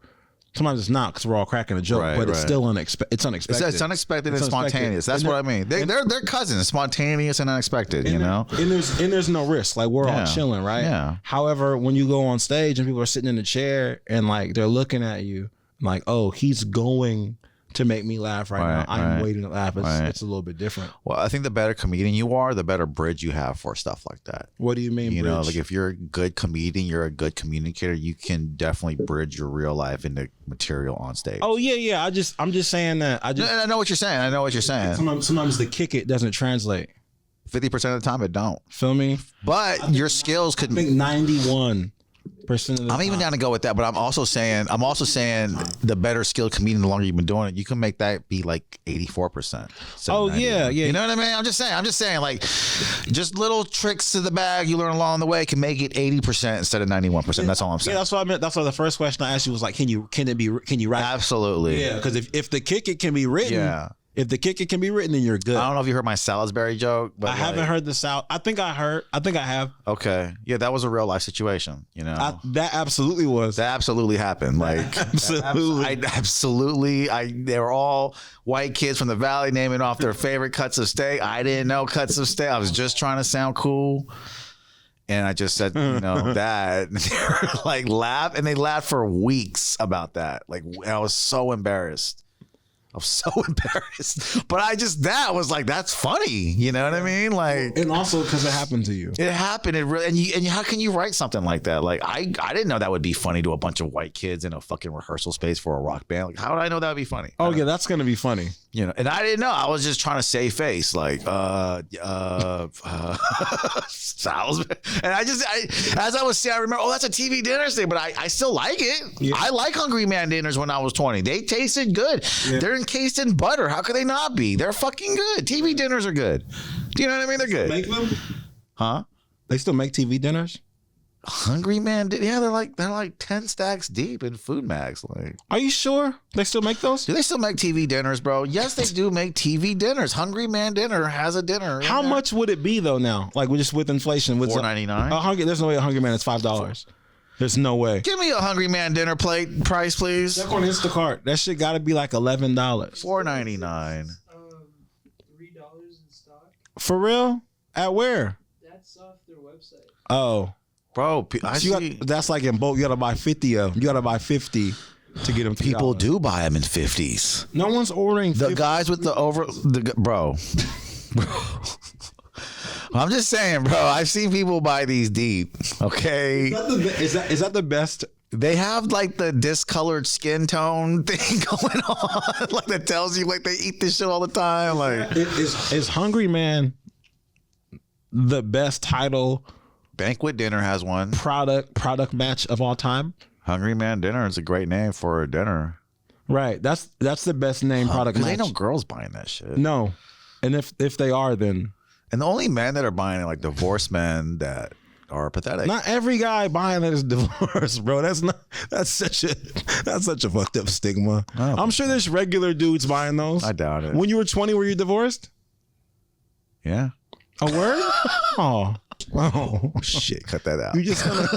Sometimes it's not because we're all cracking a joke, but it's still unexpected. It's unexpected. It's unexpected and spontaneous. That's what I mean. They're cousins, spontaneous and unexpected. You know, and there's no risk. Like we're all chilling, right? Yeah. However, when you go on stage and people are sitting in the chair and like they're looking at you, like, oh, he's going to make me laugh right now. I'm waiting to laugh. It's a little bit different. Well, I think the better comedian you are, the better bridge you have for stuff like that. What do you mean? You bridge? know, like if you're a good comedian, you're a good communicator, you can definitely bridge your real life into material on stage. Oh yeah. I'm just saying that. And I know what you're saying. Sometimes the kick it doesn't translate. 50% of the time it don't. Feel me? But your skills could. I think 91%. I'm even down to go with that, but I'm also saying the better skilled comedian, the longer you've been doing it, you can make that be like 84%. Oh yeah. You know what I mean? I'm just saying, like, just little tricks to the bag you learn along the way can make it 80% instead of 91%. That's all I'm saying. Yeah, that's what I meant. That's why the first question I asked you was like, can you write? Absolutely. Yeah, because if the kick it can be written, if the kick it can be written, then you're good. I don't know if you heard my Salisbury joke, but I haven't heard the South. I think I have. Okay. Yeah, that was a real life situation, you know. That absolutely was. That absolutely happened. Like absolutely. They were all white kids from the valley naming off their favorite cuts of steak. I didn't know cuts of steak. I was just trying to sound cool. And I just said, you know, that. And they were like laugh, and they laughed for weeks about that. Like, I was so embarrassed. I was so embarrassed, but that was like, that's funny. You know what I mean? Like, and also because it happened to you. It happened. It really, and how can you write something like that? Like, I didn't know that would be funny to a bunch of white kids in a fucking rehearsal space for a rock band. Like, how did I know that would be funny? Oh yeah, that's gonna be funny. You know, and I didn't know. I was just trying to save face, like, Salisbury. And as I was saying, I remember, oh, that's a TV dinner thing, but I still like it. Yeah. I like Hungry Man dinners when I was 20. They tasted good. Yeah. They're encased in butter. How could they not be? They're fucking good. TV dinners are good. Do you know what I mean? They're good. Make them? Huh? They still make TV dinners? Hungry Man, yeah, they're like 10 stacks deep in Food Mags. Like, are you sure they still make those? Do they still make TV dinners, bro? Yes, they do make TV dinners. Hungry Man dinner has a dinner. How much would it be though now? Like, just with inflation, with $4.99. There's no way a Hungry Man is $5. There's no way. Give me a Hungry Man dinner plate price, please. Check on Instacart. That shit got to be like $11. $4.99. $3 in stock. For real? At where? That's off their website. Oh. Bro, that's like in bulk. You gotta buy 50 of them. You gotta buy 50 to get them. People do buy them in 50s. No one's ordering 50. The guys with bro. I'm just saying, bro. I've seen people buy these deep. Okay, is that the best? They have like the discolored skin tone thing going on, like that tells you like they eat this shit all the time. Like, is Hungry Man the best title? Banquet dinner has one. Product match of all time. Hungry Man dinner is a great name for a dinner. Right. That's the best name product match. Because ain't no girls buying that shit. No. And if they are, then. And the only men that are buying it, like divorced men that are pathetic. Not every guy buying it is divorced, bro. That's such a fucked up stigma. I'm sure there's regular dudes buying those. I doubt it. When you were 20, were you divorced? Yeah. A word? Oh shit! Cut that out. You just gonna.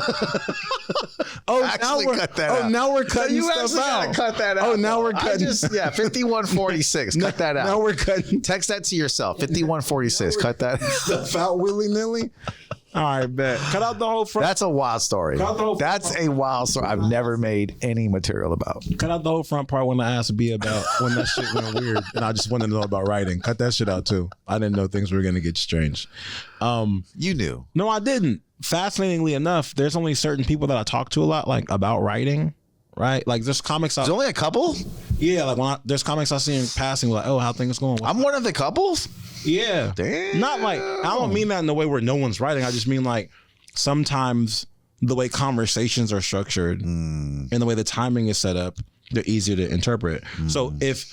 Now we're cutting stuff out. Cut that out. Oh, now we're cutting. 5146. Cut that out. Now we're cutting. Text that to yourself. 5146. Cut that stuff out willy nilly. All right, bet. Cut out the whole front. That's a wild story. That's a wild story. I've never made any material about. Cut out the whole front part when I asked B about when that shit went weird, and I just wanted to know about writing. Cut that shit out too. I didn't know things were gonna get strange. You knew? No, I didn't. Fascinatingly enough, there's only certain people that I talk to a lot, like about writing. Right, like there's comics. There's only a couple. Yeah, like there's comics I see in passing, like, oh, how things going? I'm one of the couples. Yeah. Damn. Not like, I don't mean that in the way where no one's writing. I just mean like sometimes the way conversations are structured and the way the timing is set up, they're easier to interpret. So if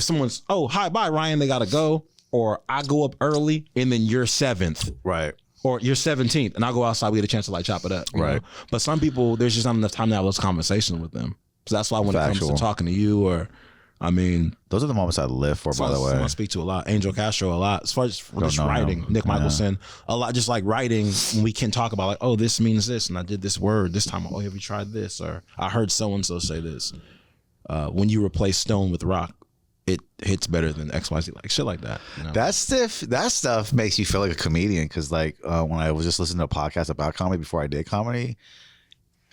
someone's, oh, hi, bye, Ryan, they gotta go, or I go up early and then you're 7th. Right. Or you're 17th and I'll go outside, we get a chance to like chop it up. Right. Know? But some people, there's just not enough time to have those conversations with them. So that's why when it comes to talking to you or I mean, those are the moments I live for, by the way. I speak to a lot. Angel Castro a lot. As far as just know writing. him. Nick Michelson, a lot. Just like writing, we can talk about like, oh, this means this, and I did this word this time. Oh, have you tried this? Or I heard so and so say this. When you replace stone with rock, it hits better than XYZ, like shit like that. You know? That stuff makes you feel like a comedian. Because like when I was just listening to a podcast about comedy before I did comedy,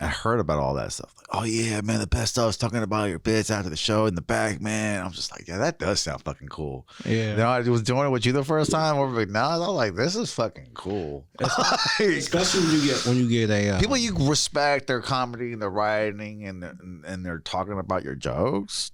I heard about all that stuff. Like, oh yeah, man, the best stuff is talking about your bits after the show in the back, man. I'm just like, yeah, that does sound fucking cool. Yeah. You know, I was doing it with you the first time. We're like, nah, I was like, this is fucking cool. Especially when you get a people you respect their comedy and their writing and they're talking about your jokes.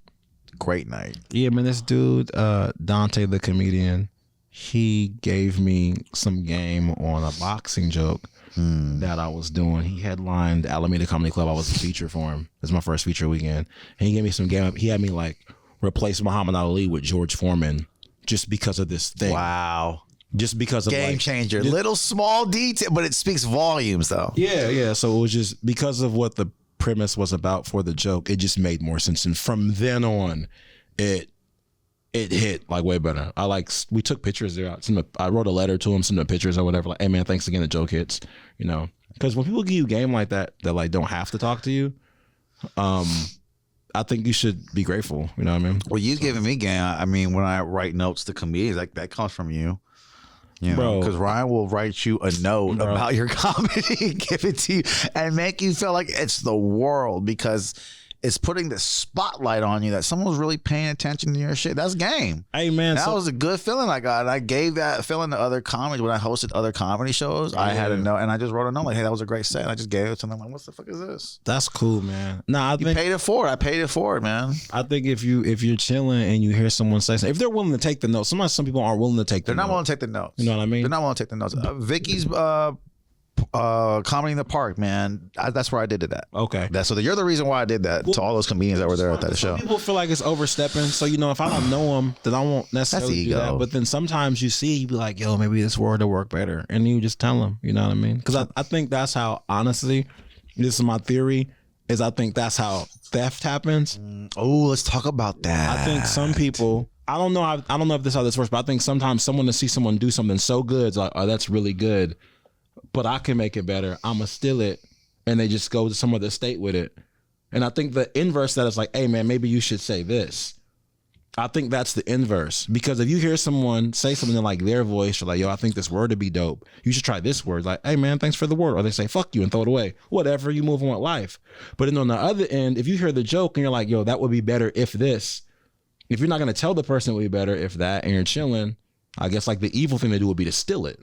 Great night. Yeah, man, this dude, Dante the comedian, he gave me some game on a boxing joke that I was doing. He headlined Alameda Comedy Club. I was a feature for him. It was my first feature weekend. And he gave me some game. He had me like replace Muhammad Ali with George Foreman just because of this thing. Wow. Just because of game changer. Little small detail, but it speaks volumes though. Yeah. So it was just because of what the premise was about for the joke, it just made more sense. And from then on, it hit like way better. We took pictures there. I wrote a letter to him, sent him pictures or whatever. Like, hey man, thanks again. The joke hits, you know, because when people give you game like that like don't have to talk to you, I think you should be grateful. You know what I mean? Well, you giving me game. I mean, when I write notes to comedians, like that comes from you. You know, because Ryan will write you a note about your comedy, give it to you, and make you feel like it's the world because it's putting the spotlight on you that someone's really paying attention to your shit. That's game. Hey man, that was a good feeling I got. And I gave that feeling to other comedies when I hosted other comedy shows. I had a note and I just wrote a note like, hey, that was a great set. And I just gave it to them like, what the fuck is this? That's cool, man. Nah, I paid it forward. I paid it forward, man. I think if you're chilling and you hear someone say something, if they're willing to take the notes, sometimes some people aren't willing to take the notes. They're not willing to take the notes. You know what I mean? They're not willing to take the notes. Vicky's Comedy in the Park, man. That's where I did that. Okay. So you're the reason why I did that to all those comedians that were there at that show. People feel like it's overstepping. So, you know, if I don't know them, then I won't necessarily do that. But then sometimes you see, you be like, yo, maybe this word will work better. And you just tell them, you know what I mean? Because I think that's how, honestly, this is my theory, is I think that's how theft happens. Oh, let's talk about that. I think some people, I don't know if this is how this works, but I think sometimes someone to see someone do something so good, it's like, oh, that's really good, but I can make it better. I'm going to steal it. And they just go to some other state with it. And I think the inverse that is like, hey, man, maybe you should say this. I think that's the inverse. Because if you hear someone say something in like their voice, you're like, yo, I think this word would be dope. You should try this word. Like, hey, man, thanks for the word. Or they say, fuck you and throw it away. Whatever, you move on with life. But then on the other end, if you hear the joke and you're like, yo, that would be better if this. If you're not going to tell the person it would be better if that and you're chilling, I guess like the evil thing to do would be to steal it.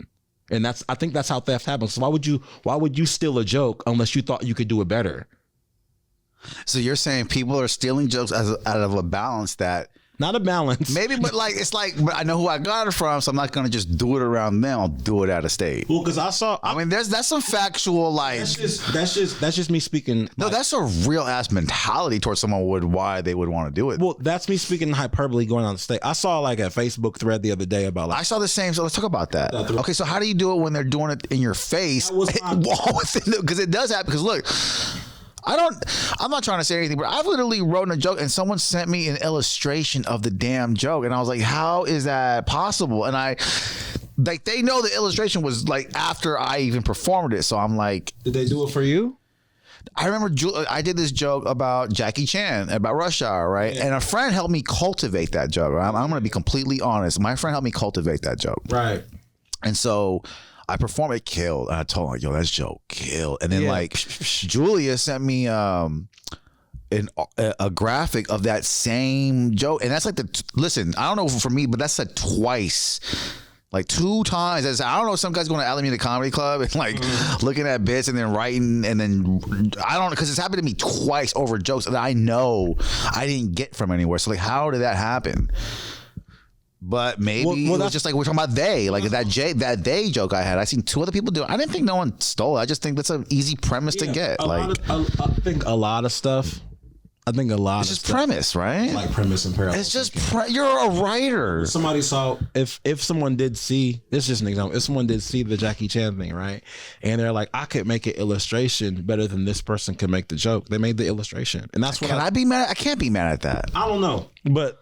And I think that's how theft happens. So why would you steal a joke unless you thought you could do it better? So you're saying people are stealing jokes out of a balance that not a balance. Maybe, but like it's like, but I know who I got it from, so I'm not gonna just do it around them. I'll do it out of state. Well, because I mean, that's some factual like. That's just me speaking. No, that's a real ass mentality towards someone why they would want to do it. Well, that's me speaking hyperbole going on the state. I saw like a Facebook thread the other day about like. I saw the same. So let's talk about that. Okay, so how do you do it when they're doing it in your face? Because it does happen. Because look. I'm not trying to say anything, but I've literally written a joke and someone sent me an illustration of the damn joke. And I was like, how is that possible? And they know the illustration was like after I even performed it. So I'm like, did they do it for you? I remember I did this joke about Jackie Chan, about Rush Hour, right? Yeah. And a friend helped me cultivate that joke. Right? I'm going to be completely honest. My friend helped me cultivate that joke. Right. And so I performed, it killed. And I told her, yo, that joke killed. And then like Julia sent me a graphic of that same joke. And that's like listen, I don't know for me, but that's said twice. Like 2 times. I don't know, some guy's going to Alameda Comedy Club and like looking at bits and then writing and then I don't know, because it's happened to me twice over jokes that I know I didn't get from anywhere. So like, how did that happen? But maybe it was just like we're talking about that they joke I had. I seen 2 other people do it. I didn't think no one stole it. I just think that's an easy premise to get. I think a lot of stuff I think a lot. It's of just stuff, premise, right? like premise and parallel. It's just you're a writer. Somebody saw if someone did see, this is just an example. If someone did see the Jackie Chan thing, right, and they're like, I could make an illustration better than this person could make the joke. They made the illustration, and that's what. Can I be mad? I can't be mad at that. I don't know, but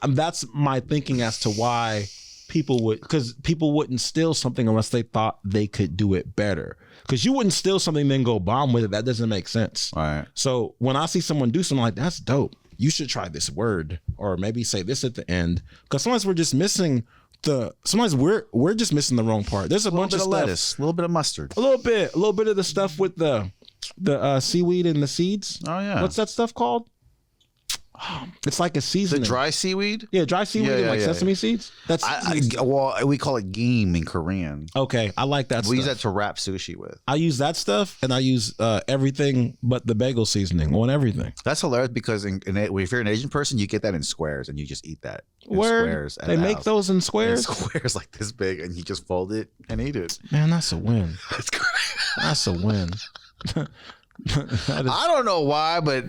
that's my thinking as to why because people wouldn't steal something unless they thought they could do it better. Because you wouldn't steal something then go bomb with it. That doesn't make sense. All right. So when I see someone do something like that's dope, you should try this word or maybe say this at the end. Because sometimes we're just missing sometimes we're just missing the wrong part. There's a bunch of stuff, lettuce, a little bit of mustard, a little bit of the stuff with the seaweed and the seeds. Oh yeah. What's that stuff called? It's like a seasoning. The dry seaweed? Yeah, dry seaweed and like sesame seeds. That's well, we call it geem in Korean. Okay, I like that. We use that to wrap sushi with. I use that stuff, and I use everything but the bagel seasoning on everything. That's hilarious because if you're an Asian person, you get that in squares, and you just eat that in Word. squares. They make those in squares? In squares like this big, and you just fold it and eat it. Man, that's a win. That's great. That's a win. I don't know why, but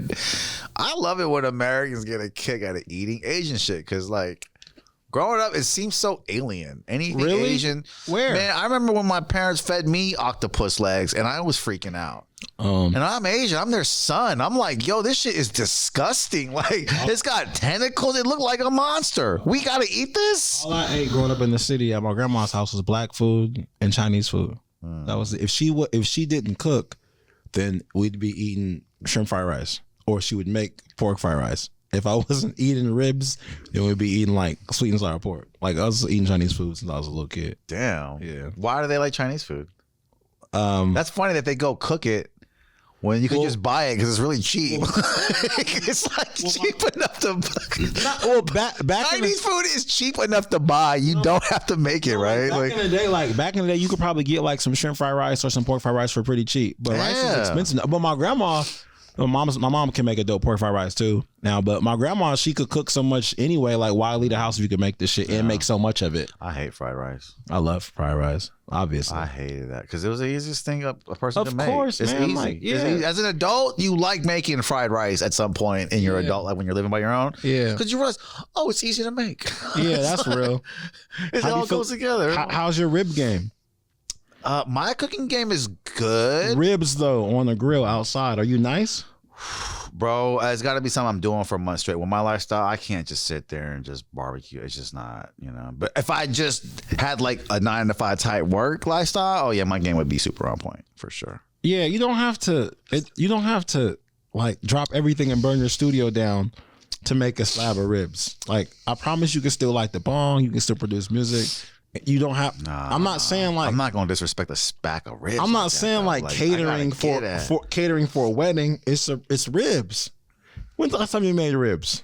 I love it when Americans get a kick out of eating Asian shit because, like, growing up, it seems so alien. Anything really? Asian. Where? Man, I remember when my parents fed me octopus legs, and I was freaking out. And I'm Asian. I'm their son. I'm like, yo, this shit is disgusting. Like, it's got tentacles. It looked like a monster. We gotta eat this. All I ate growing up in the city at my grandma's house was black food and Chinese food. That was if she didn't cook, then we'd be eating shrimp fried rice, or she would make pork fried rice. If I wasn't eating ribs, then we'd be eating like sweet and sour pork. Like I was eating Chinese food since I was a little kid. Damn. Yeah. Why do they like Chinese food? That's funny that they go cook it when you can just buy it because it's really cheap. It's like cheap enough to. Back Chinese food is cheap enough to buy. You don't have to make it, right? Back in the day, you could probably get like some shrimp fried rice or some pork fried rice for pretty cheap. But rice is expensive. But my grandma. My mom can make a dope pork fried rice too now, but my grandma, she could cook so much anyway. Like, why leave the house if you could make this shit and make so much of it? I hate fried rice. I love fried rice, obviously. I hated that because it was the easiest thing a person could make. Of course, it's man. easy. Like, It's easy. As an adult, you like making fried rice at some point in your adult life when you're living by your own. Yeah, because you realize, oh, it's easy to make. Yeah, that's real. It all goes together. How's your rib game? My cooking game is good. Ribs though on the grill outside. Are you nice? Bro, it's got to be something I'm doing for a month straight. With my lifestyle, I can't just sit there and just barbecue. It's just not, But if I just had like a 9 to 5 type work lifestyle, oh yeah, my game would be super on point for sure. Yeah, you don't have to. You don't have to like drop everything and burn your studio down to make a slab of ribs. Like I promise, you can still light the bong. You can still produce music. You don't have. I'm not saying like. I'm not going to disrespect a stack of ribs. I'm not saying like catering for catering for a wedding. It's ribs. When's the last time you made ribs?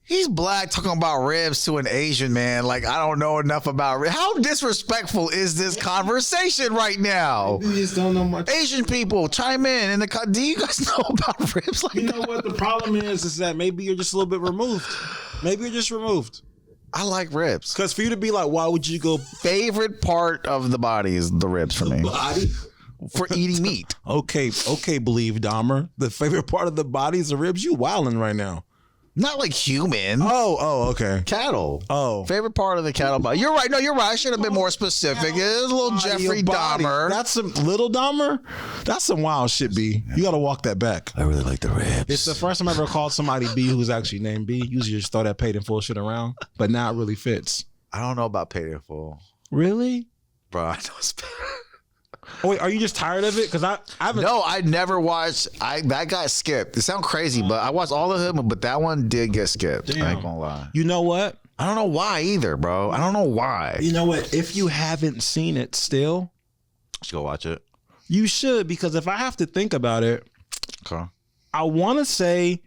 He's black talking about ribs to an Asian man. Like, I don't know enough about ribs. How disrespectful is this conversation right now? You just don't know much. Asian people, chime in. Do you guys know about ribs like that? You know what the problem is that maybe you're just a little bit removed. Maybe you're just removed. I like ribs. Because for you to be like, why would you go? Favorite part of the body is the ribs for me. Body? For eating meat. Okay, believe Dahmer. The favorite part of the body is the ribs. You wilding right now. Not like human. Oh, okay. Cattle. Oh. Favorite part of the cattle body. You're right. No, you're right. I should have been more specific. It was a little Jeffrey Dahmer. That's some little Dahmer? That's some wild shit, B. You got to walk that back. I really like the ribs. It's the first time I ever called somebody B who's actually named B. Usually just throw that paid in full shit around, but now it really fits. I don't know about paid in full. Really? Bro, I know it's bad. Oh, wait, are you just tired of it? Because I haven't. No, I never watched. That got skipped. It sounds crazy, but I watched all of them. But that one did get skipped. Damn. I ain't gonna lie. You know what? I don't know why either, bro. I don't know why. You know what? If you haven't seen it still, Let's go watch it. you should. Because if I have to think about it, Okay. I want to say,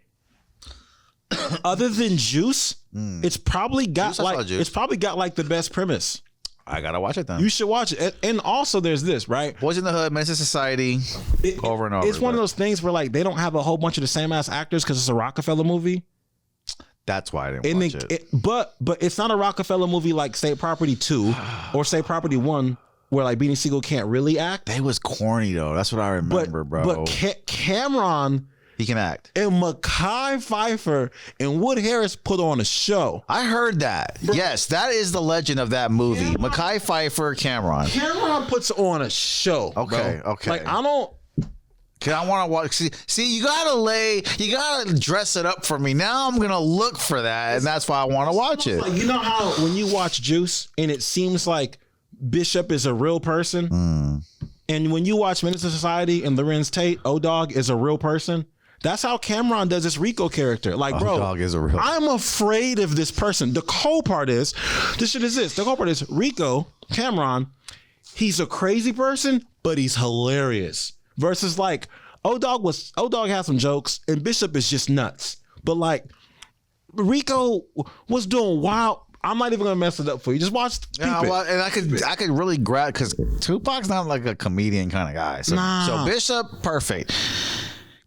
other than Juice, it's probably got like the best premise. I gotta watch it then. You should watch it. And also there's this, right? Boys in the Hood, Menace to Society, over and over. It's one of those things where like they don't have a whole bunch of the same ass actors because it's a Rockefeller movie. That's why I didn't watch it. But it's not a Rockefeller movie like State Property 2 or State Property 1 where like Beanie Siegel can't really act. They was corny though. That's what I remember, bro. But Cameron He can act. And Mekhi Phifer and Wood Harris put on a show. I heard that. Yes, that is the legend of that movie. Mekhi Phifer, Cameron. Cameron puts on a show. Okay, bro. okay. Like I don't. Cause I want to watch. See, you gotta dress it up for me. Now I'm gonna look for that, and that's why I want to watch it. Like, you know how when you watch Juice and it seems like Bishop is a real person, and when you watch Menace to Society and Lorenz Tate, O-Dog is a real person. That's how Cameron does this Rico character. Like, bro, O-Dog is a real. I'm afraid of this person. The cold part is, the cold part is Rico, Cameron, he's a crazy person, but he's hilarious. Versus like, O-Dog has some jokes and Bishop is just nuts. But like, Rico was doing wild. I'm not even gonna mess it up for you. Just watch. Yeah, well, and I could really grab because Tupac's not like a comedian kind of guy. So, so Bishop, perfect.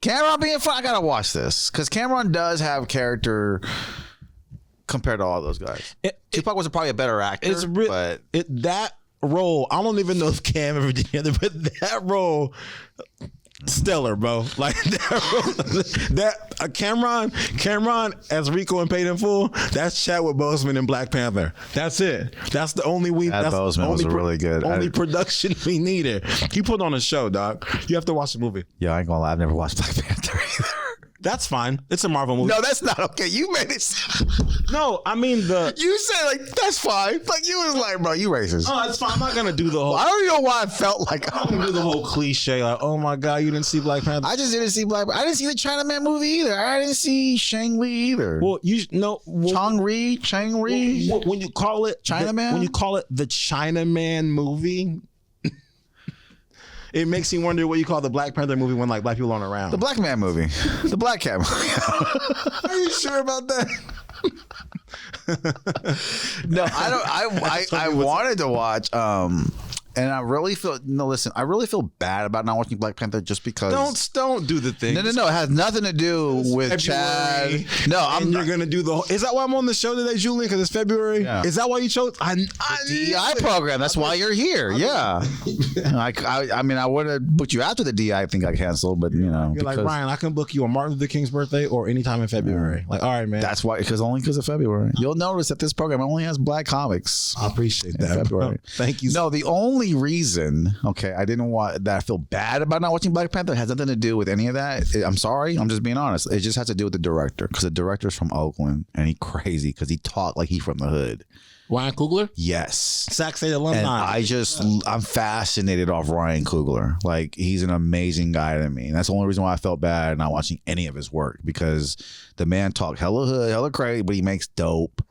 Cameron being fun, I gotta watch this because Cameron does have character compared to all those guys. Tupac was probably a better actor, but that role, I don't even know if Cam ever did the other, but that role, stellar, bro. Like that Cameron as Rico and Paid in Full. That's Chadwick Boseman in Black Panther. That's it. That's the only Boseman was really good. Only production we needed. He put on a show, dog. You have to watch the movie. Yeah, I ain't gonna lie. I've never watched Black Panther either. That's fine. It's a Marvel movie. No, that's not okay. You made it. No, I mean You said like that's fine. Like you was like, bro, you racist. Oh, it's fine. I'm not gonna do the whole. I don't even know why I felt like I'm gonna do the whole cliche. Like, oh my god, you didn't see Black Panther. I just didn't see I didn't see the Chinaman movie either. I didn't see Shang-Li either. Well, Chang-Ri. When you call it Chinaman, when you call it the Chinaman movie. It makes you wonder what you call the Black Panther movie when like black people aren't around. The Black Man movie. The Black Cat movie. Are you sure about that? No, I don't. I wanted to watch. And I really feel I really feel bad about not watching Black Panther just because. Don't do the thing. No. It has nothing to do with Chad. No, you're gonna do the. Is that why I'm on the show today, Julian? Because it's February. Yeah. Is that why you chose? DEI program. That's why you're here. Yeah. I mean, I would have booked you after the DEI thing got canceled, but you're like Ryan. I can book you on Martin Luther King's birthday or anytime in February. Like, all right, man. That's why. Because of February. You'll notice that this program only has black comics. I appreciate that. February. Thank you. No, the only reason, I didn't want that I feel bad about not watching Black Panther has nothing to do with any of that. I'm sorry. I'm just being honest. It just has to do with the director because the director's from Oakland and he crazy because he talked like he from the hood. Ryan Coogler? Yes. Sac State alumni. And I'm fascinated off Ryan Coogler. Like he's an amazing guy to me. And that's the only reason why I felt bad not watching any of his work because the man talked hella hood, hella crazy, but he makes dope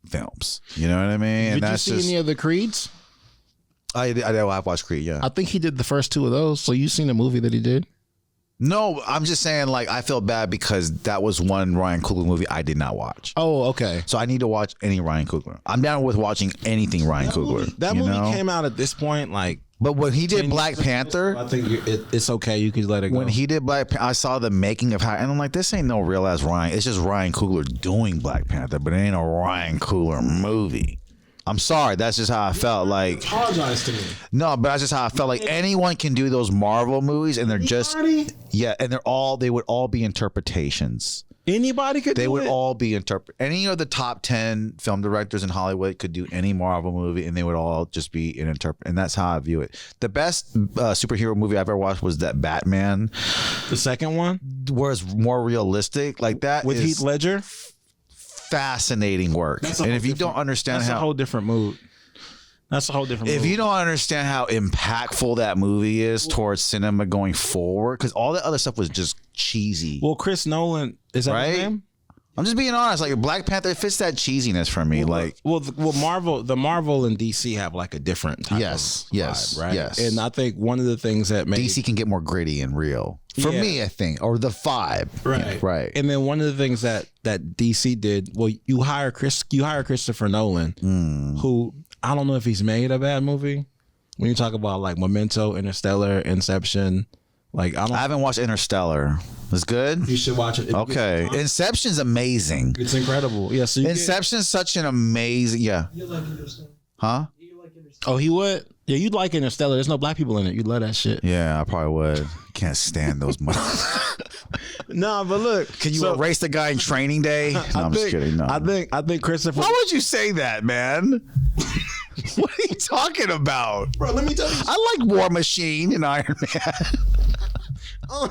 films. You know what I mean? Did you see any of the Creeds? I've watched Creed, yeah. I think he did the first two of those. So you've seen the movie that he did? No, I'm just saying, I feel bad because that was one Ryan Coogler movie I did not watch. Oh, okay. So I need to watch any Ryan Coogler. I'm down with watching anything Ryan Coogler. That movie came out at this point, But when he did Black Panther, I think it's okay. You could let it go. When he did Black Panther, I saw the making of how, and I'm like, this ain't no real ass Ryan. It's just Ryan Coogler doing Black Panther, but it ain't a Ryan Coogler movie. I'm sorry. That's just how I felt. Apologize to me. No, but that's just how I felt. Like anyone can do those Marvel movies, and they're just and they would all be interpretations. Anybody could. They would all be Any of the top 10 film directors in Hollywood could do any Marvel movie, and they would all just be an interpret. And that's how I view it. The best superhero movie I've ever watched was that Batman. The second one, where it's more realistic, like that with Heath Ledger. Fascinating work. And if you don't understand that's a whole different mood. That's a whole different If you don't understand how impactful that movie is towards cinema going forward, because all that other stuff was just cheesy. Well, Chris Nolan, is that his name? I'm just being honest. Black Panther fits that cheesiness for me. Marvel and DC have a different type of vibe, right? Yes. And I think one of the things that made DC can get more gritty and real for me, I think, or the vibe, right. And then one of the things that DC did, you hire Christopher Nolan, who I don't know if he's made a bad movie. When you talk about Memento, Interstellar, Inception. I haven't watched Interstellar. It's good. You should watch it. Okay. Inception's amazing. It's incredible. Yeah. So Inception's such an amazing. Yeah. You like Interstellar? Huh? You like Interstellar? Oh, he would. Yeah, you'd like Interstellar. There's no black people in it. You'd love that shit. Yeah, I probably would. Can't stand those. No, but look, Can you erase the guy in Training Day? No, I'm just kidding. No. I think Christopher. Why would you say that, man? What are you talking about? Bro, let me tell you. I like War Machine and Iron Man. I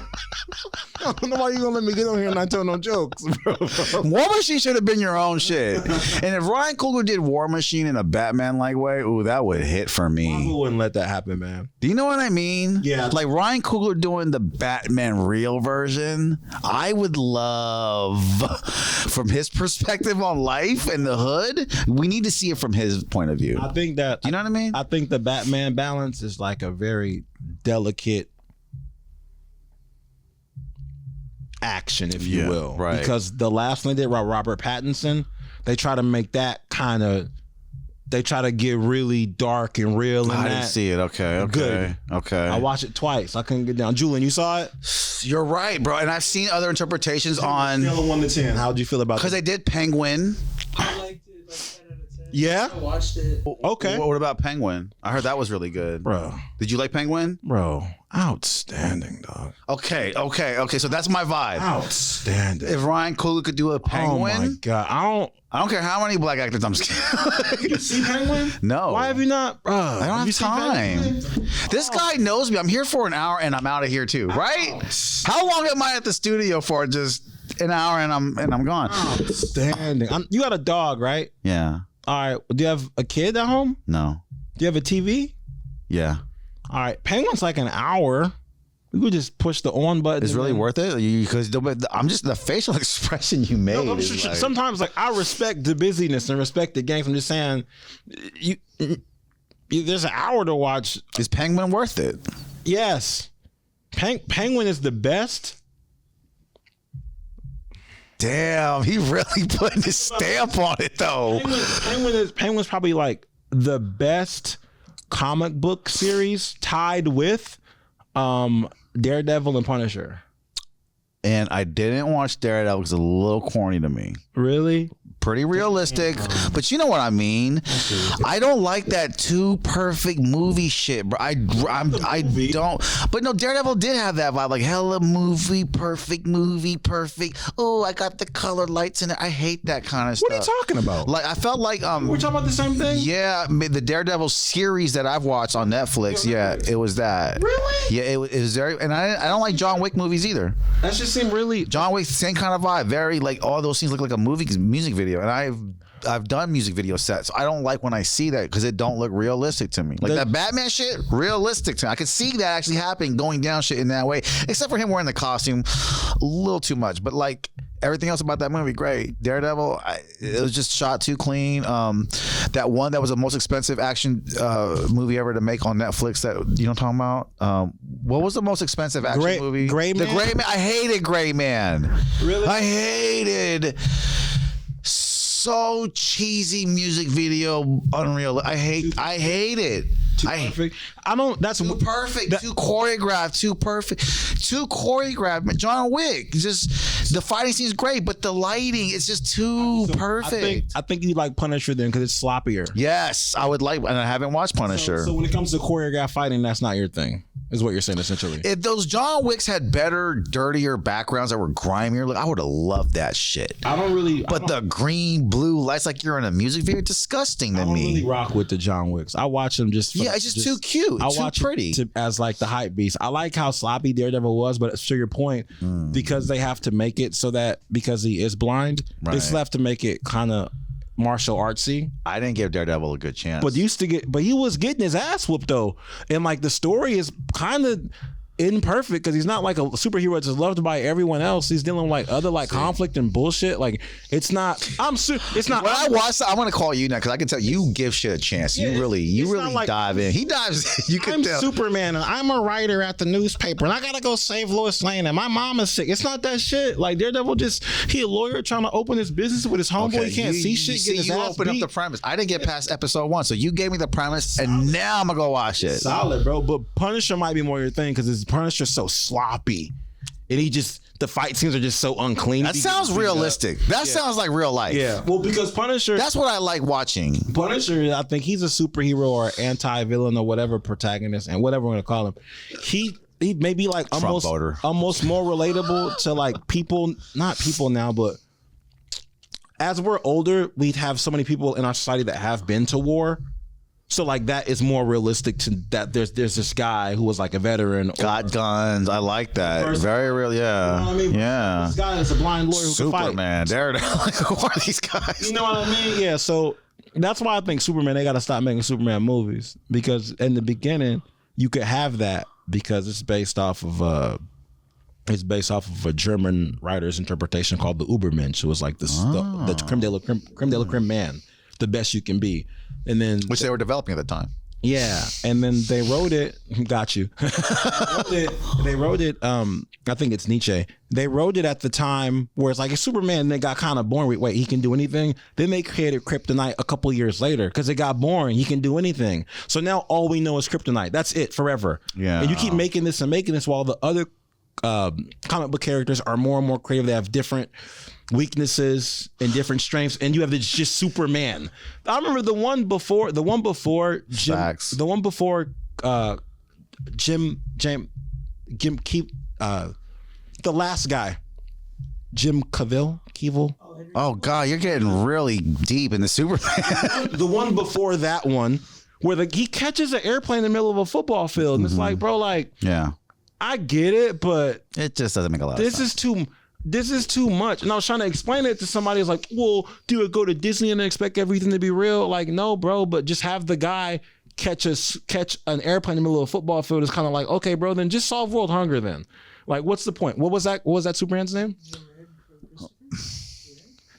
don't know why you gonna let me get on here and not tell no jokes, bro. War Machine should have been your own shit. And if Ryan Coogler did War Machine in a Batman-like way, ooh, that would hit for me. I wouldn't let that happen, man. Do you know what I mean? Yeah. Like Ryan Coogler doing the Batman real version, I would love from his perspective on life and the hood. We need to see it from his point of view. I think that. Do you know what I mean? I think the Batman balance is like a very delicate action, if you will. Right. Because the last one they did about Robert Pattinson, they try to make that kind of, they try to get really dark and real in I that. didn't see it. Okay. Good. Okay. I watched it twice. I couldn't get down. Julian, you saw it? You're right, bro. And I've seen other interpretations on, Scale of 1 to 10. How'd you feel about because it? they did Penguin. I liked it like 10 out of 10. Yeah? I watched it. Okay. What about Penguin? I heard that was really good. Bro, Did you like Penguin? outstanding, dog. Okay. So that's my vibe. Outstanding. If Ryan Coogler could do a Penguin, Oh my God. I don't care how many black actors I'm scared. You see Penguin? No. Why have you not? Bro, I don't have time. This guy knows me. I'm here for an hour and I'm out of here too, right? How long am I at the studio for? Just an hour and I'm gone. Outstanding. You got a dog, right? Yeah. All right. Do you have a kid at home? No. Do you have a TV? Yeah. All right. Penguin's like an hour. We could just push the on button. It's really worth it because I'm just the facial expression you made. No, is like- sometimes, like, I respect the busyness and respect the games. I'm just saying, you there's an hour to watch. Is Penguin worth it? Yes, Penguin is the best. Damn, he really putting his stamp on it though. Penguin's probably like the best comic book series, tied with Daredevil and Punisher. And I didn't watch Daredevil because it's a little corny to me. Really? Pretty realistic, but you know what I mean. I don't like that too perfect movie shit, bro. I don't. But no, Daredevil did have that vibe, like hella movie, perfect. Oh, I got the colored lights in it. I hate that kind of stuff. What are you talking about? Like I felt like We're talking about the same thing. yeah, the Daredevil series that I've watched on Netflix. Yeah, it was that. Really? Yeah, it was very. And I don't like John Wick movies either. That just seemed really. John Wick, same kind of vibe. Very like all those scenes look like a music video, and I've done music video sets. I don't like when I see that because it don't look realistic to me. Like that Batman shit, realistic to me. I could see that actually happening, going down shit in that way. Except for him wearing the costume, a little too much. But like everything else about that movie, great. Daredevil, it was just shot too clean. That one that was the most expensive action movie ever to make on Netflix. That you know what I'm talking about? What was the most expensive action movie? Gray Man? The Gray Man. I hated Gray Man. Really? I hated. So cheesy music video, unreal. I hate it. Perfect. I don't. That's Too perfect. Too choreographed. Too perfect. Too choreographed. John Wick. Just the fighting scene's great, but the lighting is just too perfect. I think you like Punisher then because it's sloppier. Yes, I would like, and I haven't watched Punisher. So when it comes to choreographed fighting, that's not your thing, is what you're saying essentially. If those John Wicks had better, dirtier backgrounds that were grimier, look, I would have loved that shit. I don't really. But the green, blue lights like you're in a music video, disgusting to I don't me. really rock with the John Wicks. I watch them just. Yeah, it's just too cute. I too watch pretty. it as like the hype beast. I like how sloppy Daredevil was, but to your point, because they have to make it so that because he is blind, they Right. still have to make it kind of martial artsy. I didn't give Daredevil a good chance. But he was getting his ass whooped though, and like the story is kind of imperfect because he's not like a superhero that's loved by everyone else. He's dealing with like other like conflict and bullshit. Like it's not. It's not. when I watch that, I'm gonna call you now because I can tell you give shit a chance. Yeah, You really it's not like- dive in. He dives. You can I'm tell. Superman and I'm a writer at the newspaper and I gotta go save Lois Lane and my mom is sick. It's not that shit. Like Daredevil he a lawyer trying to open his business with his homeboy. He can't see shit. Get his you ass opened beat. up the premise. I didn't get past episode 1, so you gave me the premise, and now I'm gonna go watch it. Solid, bro. But Punisher might be more your thing because his Punisher's so sloppy, and the fight scenes are just so unclean. That sounds realistic. That sounds like real life. Yeah. Well, because Punisher. That's what I like watching. Punisher, I think he's a superhero or anti-villain or whatever protagonist and whatever we're gonna call him. he may be like Trump voter. almost more relatable to like people, not people now, but as we're older, we have so many people in our society that have been to war. So like that is more realistic to that. There's this guy who was like a veteran, got guns. I like that. Person. Very real. Yeah. You know what I mean? Yeah. This guy is a blind lawyer who can fight. Superman. Daredevil. Like, who are these guys? You know what I mean? Yeah. So that's why I think Superman. They got to stop making Superman movies because in the beginning you could have that because it's based off of a German writer's interpretation called the Ubermensch. It was like this the creme de la creme man, the best you can be. And then Which they were developing at the time. yeah, and then they wrote it. Got you. They wrote it. I think it's Nietzsche. They wrote it at the time where it's like a Superman. And they got kind of boring. Wait, he can do anything. Then they created Kryptonite a couple years later because it got boring. He can do anything. So now all we know is Kryptonite. That's it forever. Yeah. And you keep making this while the other comic book characters are more and more creative. They have different weaknesses and different strengths, and you have this just Superman. I remember the one before Jim, Facts. the one before Jim keep the last guy, Jim Cavill. Oh God, you're getting really deep in the Superman. The one before that one, where he catches an airplane in the middle of a football field, and it's like, bro, like, Yeah. I get it, but It just doesn't make a lot of sense. this is too much. And I was trying to explain it to somebody who's like, well, do it go to Disney and expect everything to be real? Like, no, bro, but just have the guy catch an airplane in the middle of a football field is kind of like, okay, bro, then just solve world hunger then. Like, what's the point? What was that Superman's name?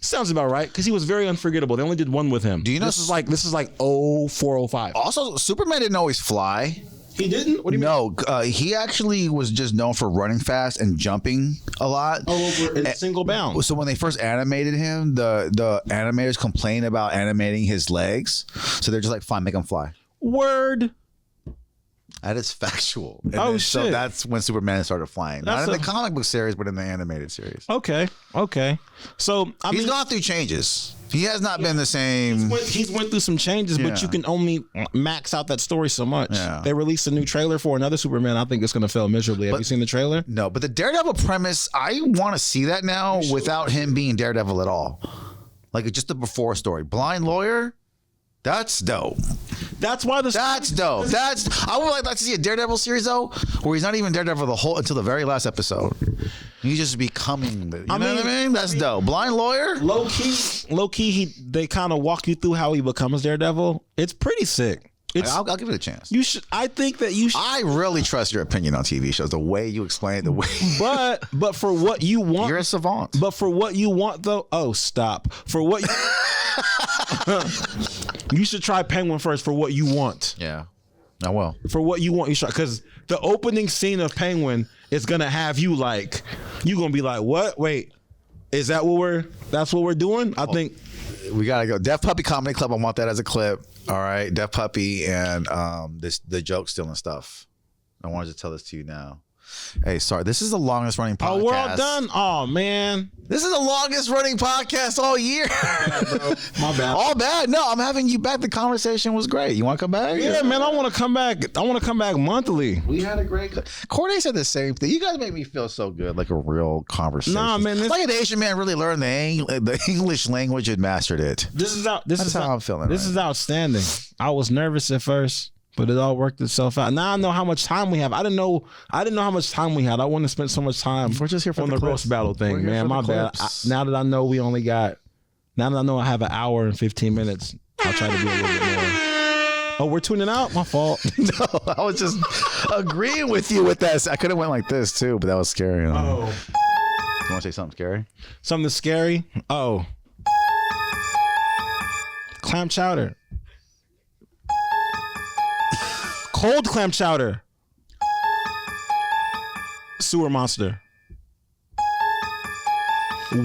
Sounds about right, because he was very unforgettable. They only did one with him. Do you know this is like 0405. Also, Superman didn't always fly. He didn't? What do you mean? No, he actually was just known for running fast and jumping a lot. All over in single bound. So when they first animated him, the animators complained about animating his legs. So they're just like, fine, make him fly. Word. That is factual. And Oh, then, shit. So that's when Superman started flying. That's Not in the comic book series, but in the animated series. Okay. So I He's mean, gone through changes. He has not been the same. he's went through some changes, but Yeah. you can only max out that story so much. Yeah. They released a new trailer for another Superman. I think it's going to fail miserably. Have you seen the trailer? No, but the Daredevil premise, I want to see that now without him being Daredevil at all. Like just the before story. Blind lawyer? That's dope. That's why That's dope. I would like to see a Daredevil series though, where he's not even Daredevil until the very last episode. He's just becoming the. You know what I mean? That's dope. Blind lawyer. low key. They kind of walk you through how he becomes Daredevil. It's pretty sick. I'll give it a chance. You should. I think that you should. I really trust your opinion on TV shows. The way you explain it, the way. But for what you want, You're a savant. But for what you want, though, oh, stop. For what you should try Penguin first. For what you want, Yeah. I will. for what you want, you should. Because the opening scene of Penguin is gonna have you like, you gonna be like, what? Wait, is that that's what we're doing? I think. We gotta go. Deaf Puppy Comedy Club. I want that as a clip. All right, Deaf Puppy and the joke stealing stuff. I wanted to tell this to you now. Hey, sorry. This is the longest running podcast. Oh, we're all done. Oh man, This is the longest running podcast all year. my bad. All bad. No, I'm having you back. The conversation was great. You want to come back? Yeah, man, I want to come back. I want to come back monthly. We had a great. Corday said the same thing. You guys make me feel so good, like a real conversation. Nah, man, this- like an Asian man really learned the English language and mastered it. This is That's how I'm feeling. This right is outstanding. I was nervous at first, but it all worked itself out. Now I know how much time we have. I didn't know how much time we had. I wouldn't have spent so much time. We're just here for on the the clips. roast battle We're thing, here man. for My the bad. clips. Now that I know we only got, now that I know I have an hour and 15 minutes, I'll try to be a little bit more. Oh, we're tuning out. My fault. No, I was just agreeing with you with that. I could have went like this too, but that was scary. You want to say something scary? Something scary. Oh, clam chowder. Cold clam chowder. Sewer monster.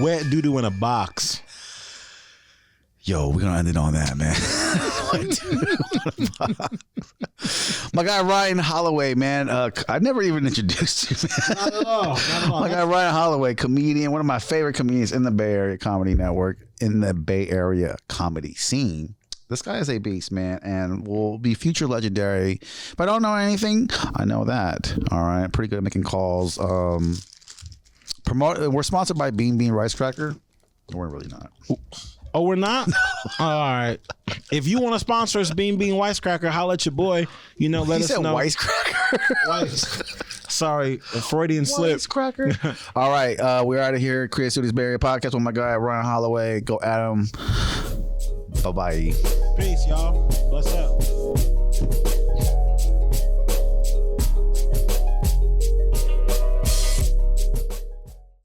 Wet doo-doo in a box. Yo, we're gonna end it on that, man. My guy Ryan Halloway, man. I never even introduced you, man. Not at all. Not at all. My guy Ryan Halloway, comedian, one of my favorite comedians in the Bay Area Comedy Network, in the Bay Area comedy scene. This guy is a beast, man, and will be future legendary. If I don't know anything, I know that. All right, pretty good at making calls. We're sponsored by Bean Bean Rice Cracker. We're really not. Oh, we're not? All right. If you want to sponsor us, Bean Bean Wisecracker, holla at your boy. You know, let us know. Wisecracker. Sorry, a Freudian slip. Wisecracker. All right, we're out of here. Creative Studios Bay Area Podcast with my guy Ryan Halloway. Go at him. Bye-bye. Peace, y'all. Bless up.